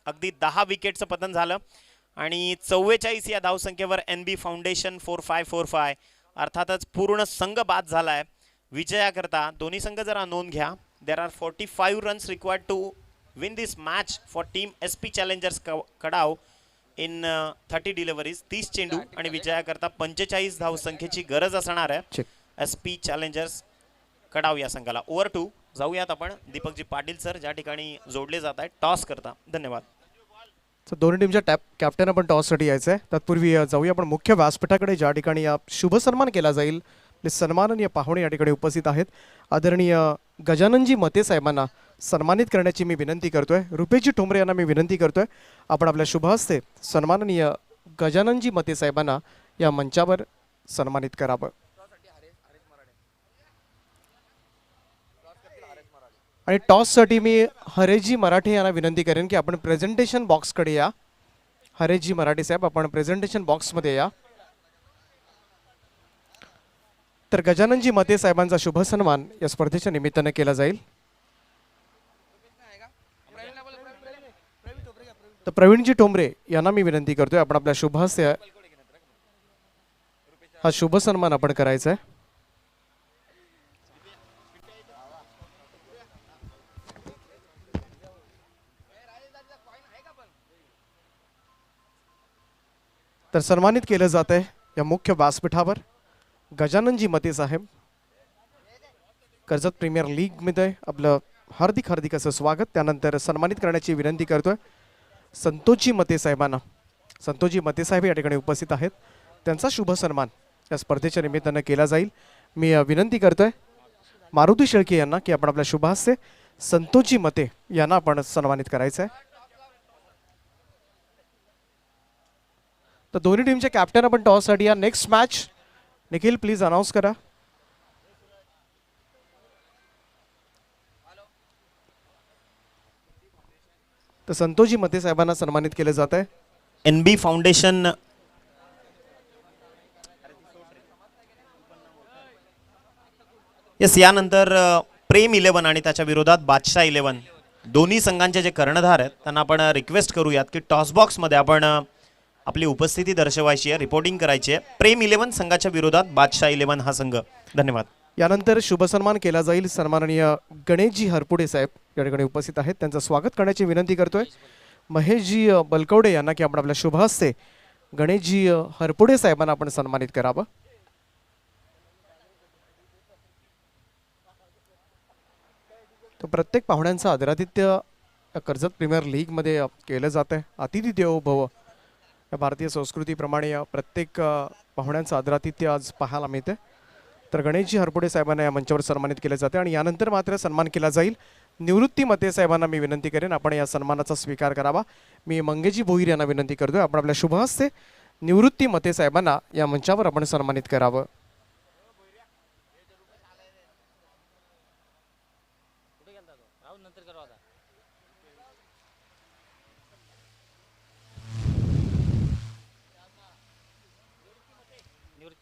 B: अगदी 10 विकेटचं पतन झालं आणि 44 या धावसंख्येवर NB फाउंडेशन 4545 अर्थातच पूर्ण संघ बाद झालाय. विजयाकरता दोन्ही संघ जरा नोंद घ्या. There are 45 runs required to win this match for team SP challengers Kadav in 30 deliveries, 30 चेंडू आणि विजयाकरता 45 धावसंख्येची गरज असणार आहे SP चॅलेंजर्स कडाव या संघाला. ओव्हर 2 जाऊयात आपण. दीपकजी पाटील सर ज्या ठिकाणी जोडले जात आहेत टॉस करता. धन्यवाद.
C: दोन्ही टीमच्या कॅप्टन आपण टॉससाठी यायचं आहे. तत्पूर्वी जाऊया आपण मुख्य व्यासपीठाकडे ज्या ठिकाणी शुभ सन्मान केला जाईल. सन्माननीय पाहुणे या ठिकाणी उपस्थित आहेत. आदरणीय गजाननजी मते साहेबांना सन्मानित करण्याची मी विनंती करतोय. रुपेशजी ठोंबरे यांना मी विनंती करतोय आपण आपल्या शुभ हस्ते सन्माननीय गजाननजी मते साहेबांना या मंचावर सन्मानित करावं. आणि टॉससाठी मी हरेशजी मराठे यांना विनंती करेन की आपण प्रेझेंटेशन बॉक्सकडे या. हरेशजी मराठे साहेब आपण प्रेझेंटेशन बॉक्समध्ये या. तर गजाननजी मते साहेबांचा शुभ सन्मान या स्पर्धेच्या निमित्ताने केला जाईल. तर प्रवीणजी ठोंबरे यांना मी विनंती करतोय आपण आपल्या शुभ हस्ते हा शुभ सन्मान आपण करायचा आहे. तर सन्मानित केलं जात आहे या मुख्य व्यासपीठावर गजाननजी मते साहेब. कर्जत प्रीमियर लीगमध्ये आपलं हार्दिक हार्दिक असं स्वागत. त्यानंतर सन्मानित करण्याची विनंती करतोय संतोषजी मते साहेबांना. संतोषजी मते साहेब या ठिकाणी उपस्थित आहेत. त्यांचा शुभ सन्मान या स्पर्धेच्या निमित्तानं केला जाईल. मी विनंती करतोय मारुती शेळके यांना की आपण आपल्या शुभ हस्ते संतोषजी मते यांना आपण सन्मानित करायचं आहे. तर दोन्ही टीमचे कॅप्टन आपण टॉससाठी या. Next match Nikhil please announce करा. तर संतोषजी मते साहेबांना सन्मानित केले जात आहे.
B: NB फाउंडेशन येस, यानंतर प्रेम 11 आणि त्याच्या विरोधात बादशाह 11 दोन्ही संघांचे जे कर्णधार आहेत त्यांना आपण रिक्वेस्ट करूयात की टॉस बॉक्समध्ये आपण आपली उपस्थिती दर्शवायची आहे, रिपोर्टिंग करायची आहे. प्रेम 11 संघाच्या विरोधात बादशाह 11 हा संघ. धन्यवाद.
C: यानंतर शुभ सन्मान केला जाईल. सन्माननीय गणेशजी हरपुडे साहेब या ठिकाणी उपस्थित आहेत. त्यांचं स्वागत करण्याची विनंती करतोय महेशजी बलकवडे यांना की आपण आपल्या शुभ हस्ते गणेशजी हरपुडे साहेबांना आपण सन्मानित करावं. तर प्रत्येक पाहुण्यांचं आदरातिथ्य कर्जत प्रीमियर लीगमध्ये केलं जात आहे. अतिथी देवो भव या भारतीय संस्कृतीप्रमाणे प्रत्येक पाहुण्यांचं आदरातिथ्य आज पाहायला मिळते. तर गणेशजी हरपुडे साहेबांना या मंचावर सन्मानित केले जाते. आणि यानंतर मात्र सन्मान केला जाईल निवृत्ती मते साहेबांना. मी विनंती करेन आपण या सन्मानाचा स्वीकार करावा. मी मंगेजी भोईर यांना विनंती करतोय आपण आपल्या शुभ हस्ते निवृत्ती मते साहेबांना या मंचावर आपण सन्मानित करावं.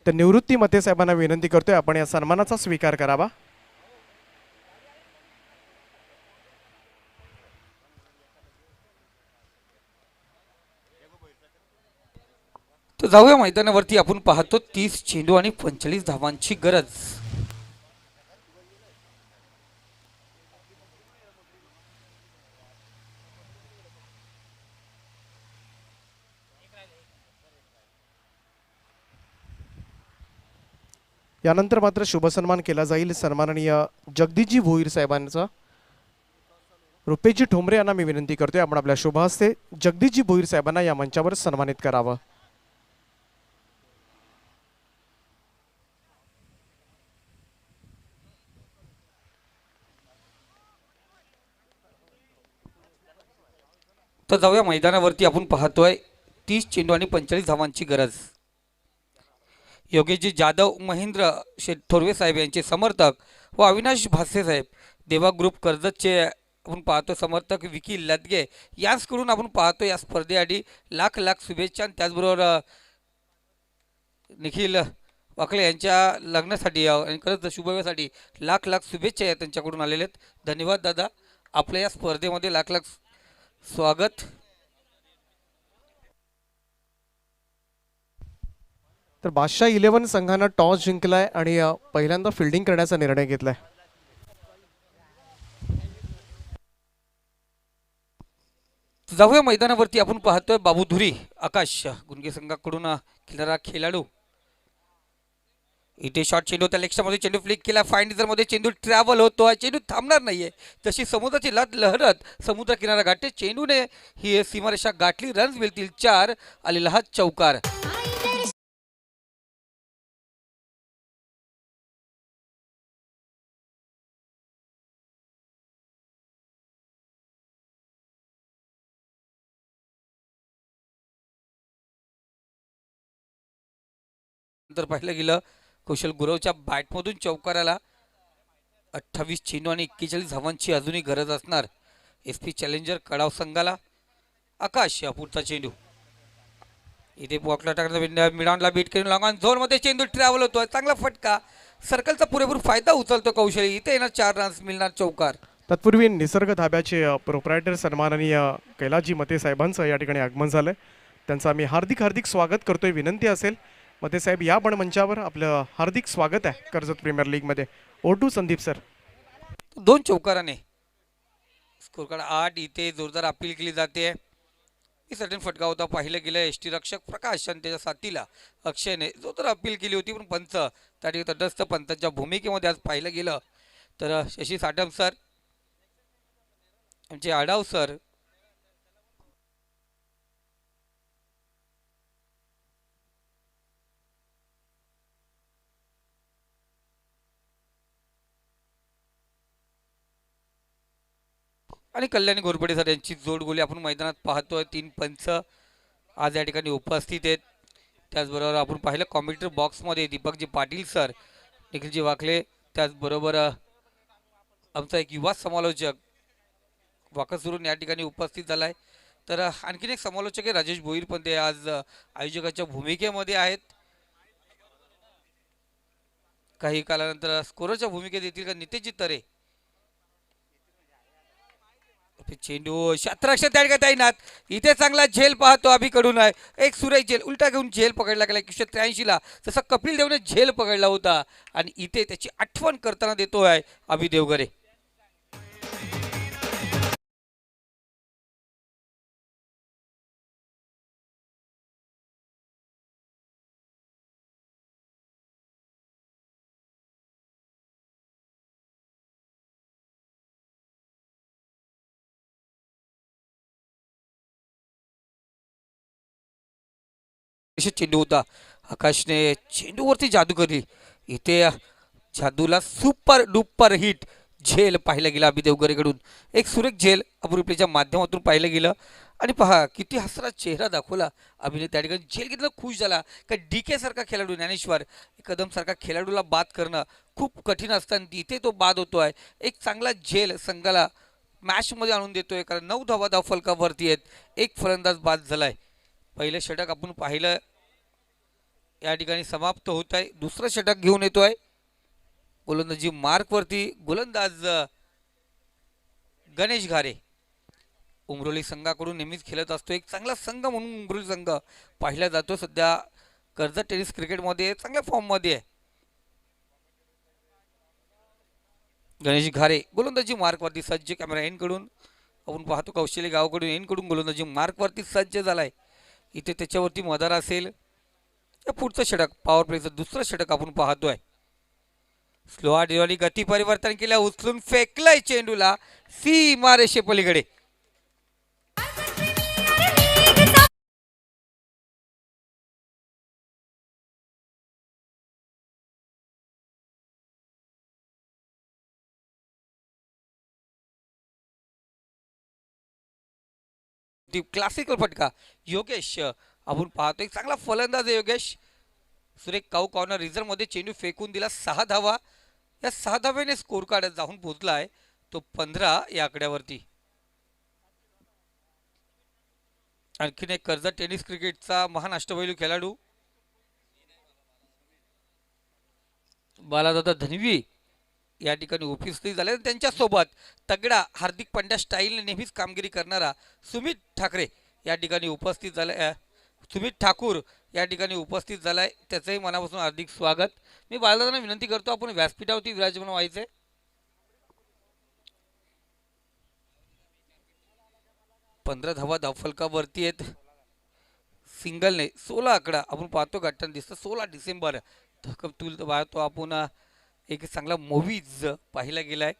C: तर निवृत्ती मते साहेबांना विनंती करतोय आपण या सन्मानाचा स्वीकार करावा.
A: तर जाऊया मैदानावरती. आपण पाहतो 30 चेंडू आणि 45 धावांची गरज.
C: यानंतर मात्र शुभ सन्मान केला जाईल सन्माननीय जगदीशजी भोईर साहेबांचा. रुपेशजी ठोंबरे यांना मी विनंती करतोय आपण आपल्या शुभ हस्ते जगदीशजी भोईर साहेबांना या मंचावर सन्मानित करावं.
A: तर जाऊया मैदानावरती. आपण पाहतोय 30 चेंडू आणि 45 धावांची गरज. योगेशजी जाधव, महेंद्र शेठ थोरवे साहेब यांचे समर्थक व अविनाश भासे साहेब, देवा ग्रुप कर्जतचे आपण पाहतो समर्थक विकी लदगे यांकडून आपण पाहतो या स्पर्धेआधी लाख लाख शुभेच्छा. आणि त्याचबरोबर निखिल वाकळे यांच्या लग्नासाठी आणि खरंच शुभवेसाठी लाख लाख शुभेच्छा या त्यांच्याकडून आलेल्या आहेत. धन्यवाद दादा, आपल्या या स्पर्धेमध्ये लाख लाख स्वागत.
C: तर बादशाह 11 संघानं टॉस जिंकलाय आणि पहिल्यांदा फिल्डिंग करण्याचा निर्णय घेतलाय.
A: जाऊया मैदानावरती. आपण पाहतोय बाबू धुरी आकाश गुंगे संघाकडून खेळणारा खेळाडू. इथे शॉर्ट चेंडू त्या लेक्समध्ये चेंडू फ्लिक केला. फाईन मध्ये चेंडू ट्रॅव्हल होतोय, चेंडू थांबणार नाहीये. तशी समुद्राची लाट लहरत समुद्र किनारा गाठते. चेंडूने ही सीमारेषा गाठली. रन्स मिळतील 4. आलेला हा चौकार. नंतर पाहिलं गेलं कुशल गुरवच्या बॅटमधून चौकाराला 28 चेंडू आणि 41 धावांची अजूनही गरज असणार एस पी चॅलेंजर कडाव संघाला. आकाश या पुढचा चेंडू इथे बॉक्सला टाकण्याचा मिडॉनला बीट करून लॉंग ऑन झोन मध्ये चेंडू ट्रॅव्हल होतोय. चांगला फटका, सर्कलचा पुरेपूर फायदा उचलतो कौशली. इथे येणार 4 रन्स मिळणार चौकार.
C: तत्पूर्वी निसर्ग धाब्याचे प्रोप्रायटर सन्माननीय कैलाजी मते साहेबांचं या ठिकाणी आगमन झालंय. त्यांचं आम्ही हार्दिक हार्दिक स्वागत करतोय. विनंती असेल मते साहेब या पण मंचावर, आपलं हार्दिक स्वागत आहे कर्जत प्रीमियर लीग मध्ये. O2 Sandeep sir.
A: 2 चौकाराने स्कोर कार्ड 8. इथे जोरदार अपील केली जाते. सटन फटका होता. पाहिलं गेलं एसटी रक्षक प्रकाश आणि त्याच्या साथीला अक्षयने जोरदार अपील केली होती, पण पंच त्या ठिकाणी तटस्थ पंचांच्या भूमिकेमध्ये आज पाहिलं गेलं तर शशी साटम सर, आमचे आडाव सर, आणि कल्याणी घोरपडे सर यांची जोड गोली आपण मैदानात पाहतोय. 3 पंच आज या ठिकाणी उपस्थित आहेत. त्याचबरोबर आपण पाहिलं कॉम्प्युटर बॉक्समध्ये दीपकजी पाटील सर, निखिलजी वाकले, त्याचबरोबर आमचा एक युवा समालोचक वाकसुरून या ठिकाणी उपस्थित झाला आहे. तर आणखीन एक समालोचक आहे राजेश भोईर, पण ते आज आयोजकाच्या भूमिकेमध्ये आहेत. काही कालानंतर स्कोरच्या भूमिकेत येतील का नितेशजी तरे. चेंडू क्षेत्ररक्षक त्या ठिकाणी तैनात. इथे चांगला झेल पाहतो अभिकडून आहे. एक सुरेख झेल उलटा घेऊन झेल पकडला गेला 183 ला, जसा कपिल देवने झेल पकडला होता. आणि इथे त्याची आठवण करताना देतोय अभि देवगरे. चेंडू होता. आकाशने चेंडूवरती जादू करली. इथे जादूला सुपर डुपर हिट झेल पाहिलं गेलं अभि देवगरेकडून. एक सुरेख झेल अपुरुपलेच्या माध्यमातून पाहिलं गेलं. आणि पहा किती हसरा चेहरा दाखवला अभिने त्या ठिकाणी. झेल घेतलं, खुश झाला. का DK सारखा खेळाडू, ज्ञानेश्वर कदम सारखा खेळाडूला बाद करणं खूप कठीण असतं आणि तिथे तो बाद होतोय. एक चांगला झेल संघाला मॅचमध्ये आणून देतोय, कारण 9 धावा फलकावरती आहेत. एक फलंदाज बाद झालाय. पहिलं षटक आपण पाहिलं या ठिकाणी समाप्त होत आहे. दुसरं षटक घेऊन येतोय गोलंदाजी मार्कवरती गोलंदाज गणेश घारे. उमरोली संघाकडून नेहमीच खेळत असतो. एक चांगला संघ म्हणून उमरोली संघ पाहिला जातो. सध्या कर्जत टेनिस क्रिकेटमध्ये चांगल्या फॉर्ममध्ये आहे. गणेश घारे गोलंदाजी मार्कवरती सज्ज. कॅमेरा एनकडून आपण पाहतो कौशल्य गावाकडून एनकडून गोलंदाजी मार्कवरती सज्ज झालाय. इथे त्याच्यावरती मदार असेल. पुढचं षटक पॉवर प्लेचं दुसरं षटक आपण पाहतोय. स्लोआ डिवाली गती परिवर्तन केलं, उचलून फेकलंय चेंडूला सीमा रेषे पलीकडे. ती क्लासिकल फटका योगेश आपण पाहतो एक चांगला फलंदाज आहे योगेश. सुरेख काऊ कॉर्नर रिझर्व मध्ये चेंडू फेकून दिला 6 धावा. या 6 धाव्याने स्कोर कार्ड जाऊन पोहोचलाय तो 15 या आकड्यावरती. आणखीन एक कर्जत टेनिस क्रिकेटचा महान अष्टपैलू खेळाडू बालादादा धनवी या ठिकाणी उपस्थित झाले. त्यांच्यासोबत तगडा हार्दिक पंड्या स्टाईलने नेहमीच कामगिरी करणारा सुमित ठाकरे या ठिकाणी उपस्थित झाले. सुमित ठाकूर या ठिकाणी उपस्थित झालाय. त्याचंही मनापासून हार्दिक स्वागत. मी बालादादांना विनंती करतो आपण व्यासपीठावरती विराजमान व्हायचे. पंधरा धावा धावफलकावरती आहेत. सिंगलने 16 आकडा आपण पाहतो गाठताना दिसतं. 16 डिसेंबर तुल पाहतो आपण एक चांगला मूवीज पाहिला गेलाय.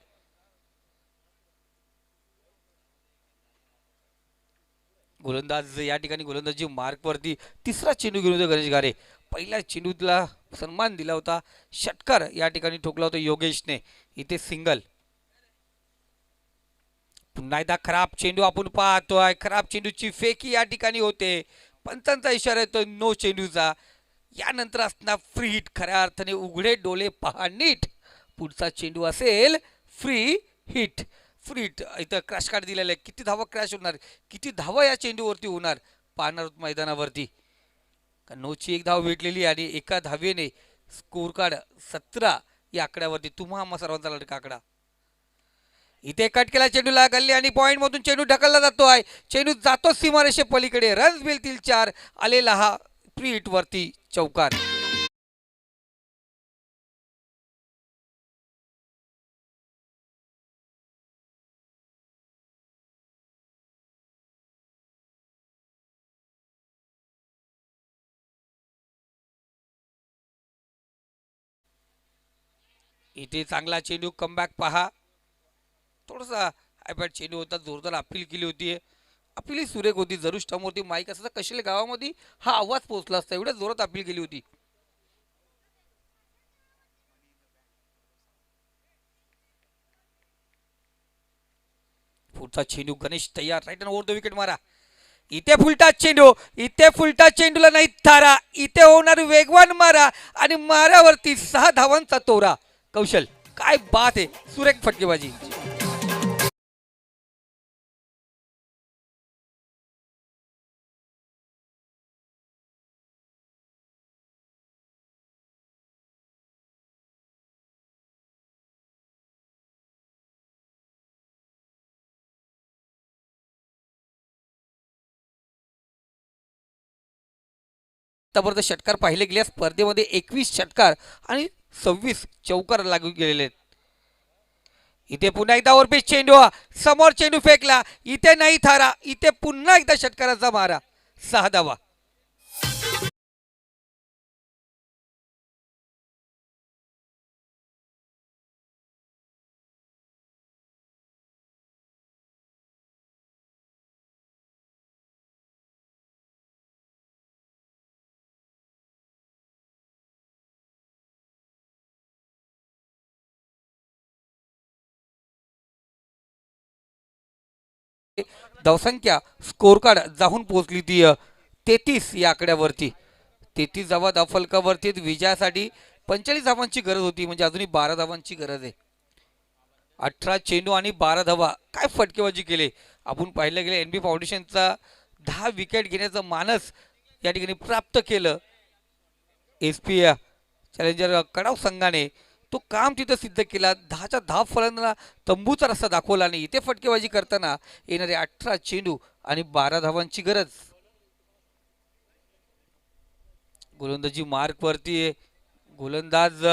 A: गोलंदाज या ठिकाणी गोलंदाजी मार्कवरती तिसरा चेंडू घेऊन होता गणेश गारे. पहिल्या चेंडूला सन्मान दिला होता. षटकार या ठिकाणी ठोकला होता योगेशने. इथे सिंगल. पुन्हा एकदा खराब चेंडू आपण पाहतोय. खराब चेंडूची फेकी या ठिकाणी होते. पंचांचा इशारा येतो नो चेंडूचा. यानंतर असणार फ्री हिट. खऱ्या अर्थाने उघडे डोळे पहा नीट. पुढचा चेंडू असेल फ्री हिट. फ्री हिट इथं क्रॅश कार्ड दिलेलं आहे. किती धावा क्रॅश होणार, किती धावा या चेंडूवरती होणार पाहणार मैदानावरती. नोची एक धाव भेटलेली आणि एका धावेने स्कोर कार्ड 17 या आकड्यावरती. तुम्हा सर्वांचा लढका आकडा. इथे कट केला चेंडूला गल्ली आणि पॉइंट मधून चेंडू ढकलला जातो आहे. चेंडू जातो सीमारेषे पलीकडे. रन्स मिळतील 4. आलेला हा फ्री हिट वरती चौकार. इथे चांगला चेंडू कमबॅक पहा. थोडासा आयपॅड चेंडू होता. जोरदार अपील केली होती. अपील ही सुरेख होती. जरूर स्टमवरती माईक असता कशेले गावामध्ये हा आवाज पोहोचला असता. एवढ्या जोरात अपील केली होती. पुढचा चेंडू गणेश तयार. Right and over the wicket मारा. इथे फुलटा चेंडू. इथे फुलटा चेंडूला नाही थारा. इथे होणार वेगवान मारा आणि माऱ्यावरती 6 धावांचा तोरा. कौशल काय बात आहे. सुरेख फटकेबाजी. जबरदस्त षटकार पाहिले गेले. स्पर्धेमध्ये 21 षटकार आणि 26 चौकार लागू गेलेले आहेत. इथे पुन्हा एकदा ओव्हरपिच चेंडू. समोर चेंडू फेकला. इथे नाही थारा. इथे पुन्हा एकदा षटकाराचा मारा. 6 धावा. धावसंख्या स्कोर कार्ड जाऊन पोहोचली ती 33 या आकड्यावरती. 33 धावा धावफलकावरती. विजयासाठी 45 धावांची गरज होती. म्हणजे अजूनही 12 धावांची गरज आहे. 18 चेंडू आणि 12 धावा. काय फटकेबाजी केले. आपण पाहिलं गेले एनबी फाउंडेशनचा 10 विकेट घेण्याचं मानस या ठिकाणी प्राप्त केलं एस पी चॅलेंजर कडाव संघाने. तो काम तिथं सिद्ध केला. 10च्या 10 फलंदाजांना तंबूचा रस्ता दाखवला नाही. इथे फटकेबाजी करताना येणारे 18 चेंडू आणि 12 धावांची गरज. गोलंदाजी मार्क वरती आहे. गोलंदाज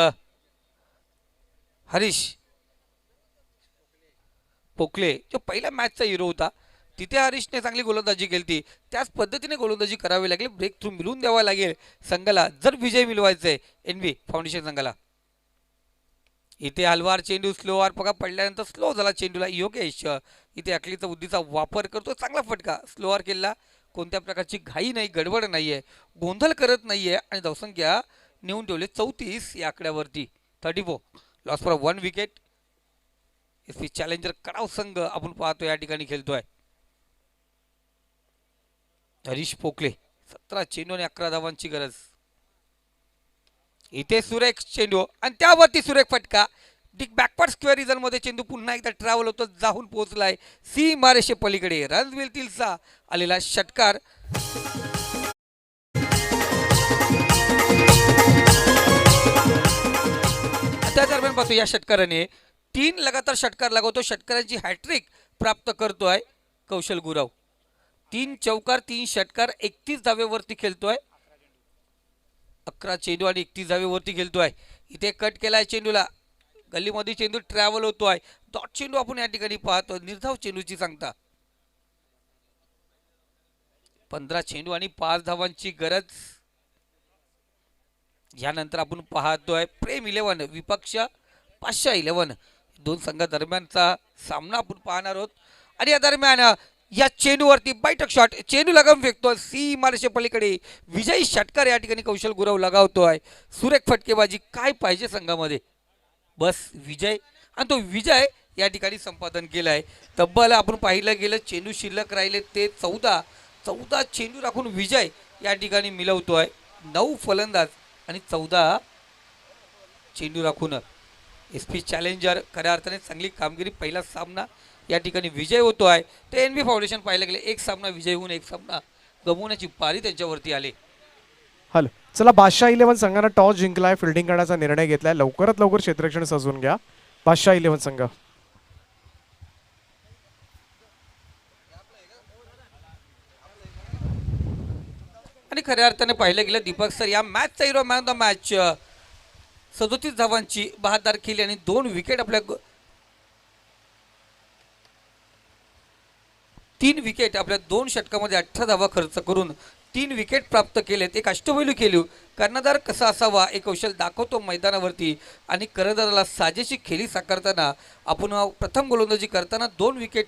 A: हरीश पोकले जो पहिल्या मॅचचा हिरो होता. तिथे हरीशने चांगली गोलंदाजी केली. त्याच पद्धतीने गोलंदाजी करावी लागेल. ब्रेक थ्रू मिळवून द्यावा लागेल संघाला जर विजय मिळवायचा आहे एनबी फाउंडेशन संघाला. इथे हलवार चेंडू स्लोवार पका पडल्यानंतर स्लो झाला चेंडूला. योगेश इथे अकलीचा बुद्धीचा वापर करतो. चांगला फटका स्लोवार केला. कोणत्या प्रकारची घाई नाही, गडबड नाहीये, गोंधळ करत नाहीये आणि धावसंख्या नेऊन ठेवले 34 या आकड्यावरती. 34 loss for 1 wicket. S P challenger Kadav संघ आपण पाहतो या ठिकाणी खेळतोय. हरीश पोकले 17 चेंडू आणि 11 धावांची गरज. इथे सुरेख चेंडू आणि त्यावरती सुरेख फटका. बॅकवर्ड स्क्वेअर रिझन मध्ये चेंडू पुन्हा एकदा ट्रॅव्हल होतो, जाऊन पोहोचलाय सीमारेषे पलीकडे. रन्स मिळतीलचा आलेला षटकार. त्या दरम्यान पाहतो या षटकाराने 3 लगातार षटकार लागवतो. षटकारांची हॅट्रिक प्राप्त करतोय कौशल गुराव. 3 चौकार 3 षटकार 31 धावेवरती खेळतोय. 11 चेंडू आणि 31 धावेवरती खेळतोय. इथे कट केलाय चेंडूला, गल्लीमध्ये चेंडू ट्रॅव्हल होतोय. डॉट चेंडू आपण या ठिकाणी पाहतो, निर्धाव चेंडूची सांगता. 15 चेंडू आणि 5 धावांची गरज. यानंतर आपण पाहतोय प्रेम 11 विपक्ष पाशा 11 दोन संघादरम्यानचा सामना आपण पाहणार आहोत. आणि या दरम्यान या चेंडूवरती बैठक शॉट, चेंडू लगाम फेकतोय सीमारेषे पलीकडे. विजयी षटकार या ठिकाणी कौशल गुराव लगावतोय. सुरेख फटकेबाजी, काय पाहिजे संघामध्ये, बस विजय. आणि तो विजय या ठिकाणी संपादन केलाय. तब्बल आपण पाहिलं गेलं चेंडू शिल्लक राहिले ते 14 चेंडू राखून विजय या ठिकाणी मिळवतोय. 9 फलंदाज आणि 14 चेंडू राखून एस पी चॅलेंजर खऱ्या अर्थाने चांगली कामगिरी. पहिला सामना या ठिकाणी विजय होतो आहे. ते एन बी फाउंडेशन पाहायला गेले एक सामना विजय होऊन एक सामना गमवण्याची पारी त्यांच्यावरती आले.
C: हॅलो, चला बादशाह 11 संघानं टॉस जिंकलाय, फिल्डिंग करण्याचा निर्णय घेतलाय. लवकरात लवकर क्षेत्ररक्षण सजवून घ्या बादशाह 11 संघ.
A: आणि खऱ्या अर्थाने पाहिलं गेलं दीपक सर या मॅचचा hero, man of the match. 37 धावांची 72 केली आणि 2 विकेट आपल्या 3 विकेट आपल्या 2 षटकामध्ये 18 धावा खर्च करून 3 विकेट प्राप्त केलेत. एक अष्टपैलू खेळू कर्णधार कसा असावा एक कौशल दाखवतो मैदानावरती. आणि कर्णधाराला साजेशी खेळी साकारताना आपण प्रथम गोलंदाजी करताना 2 विकेट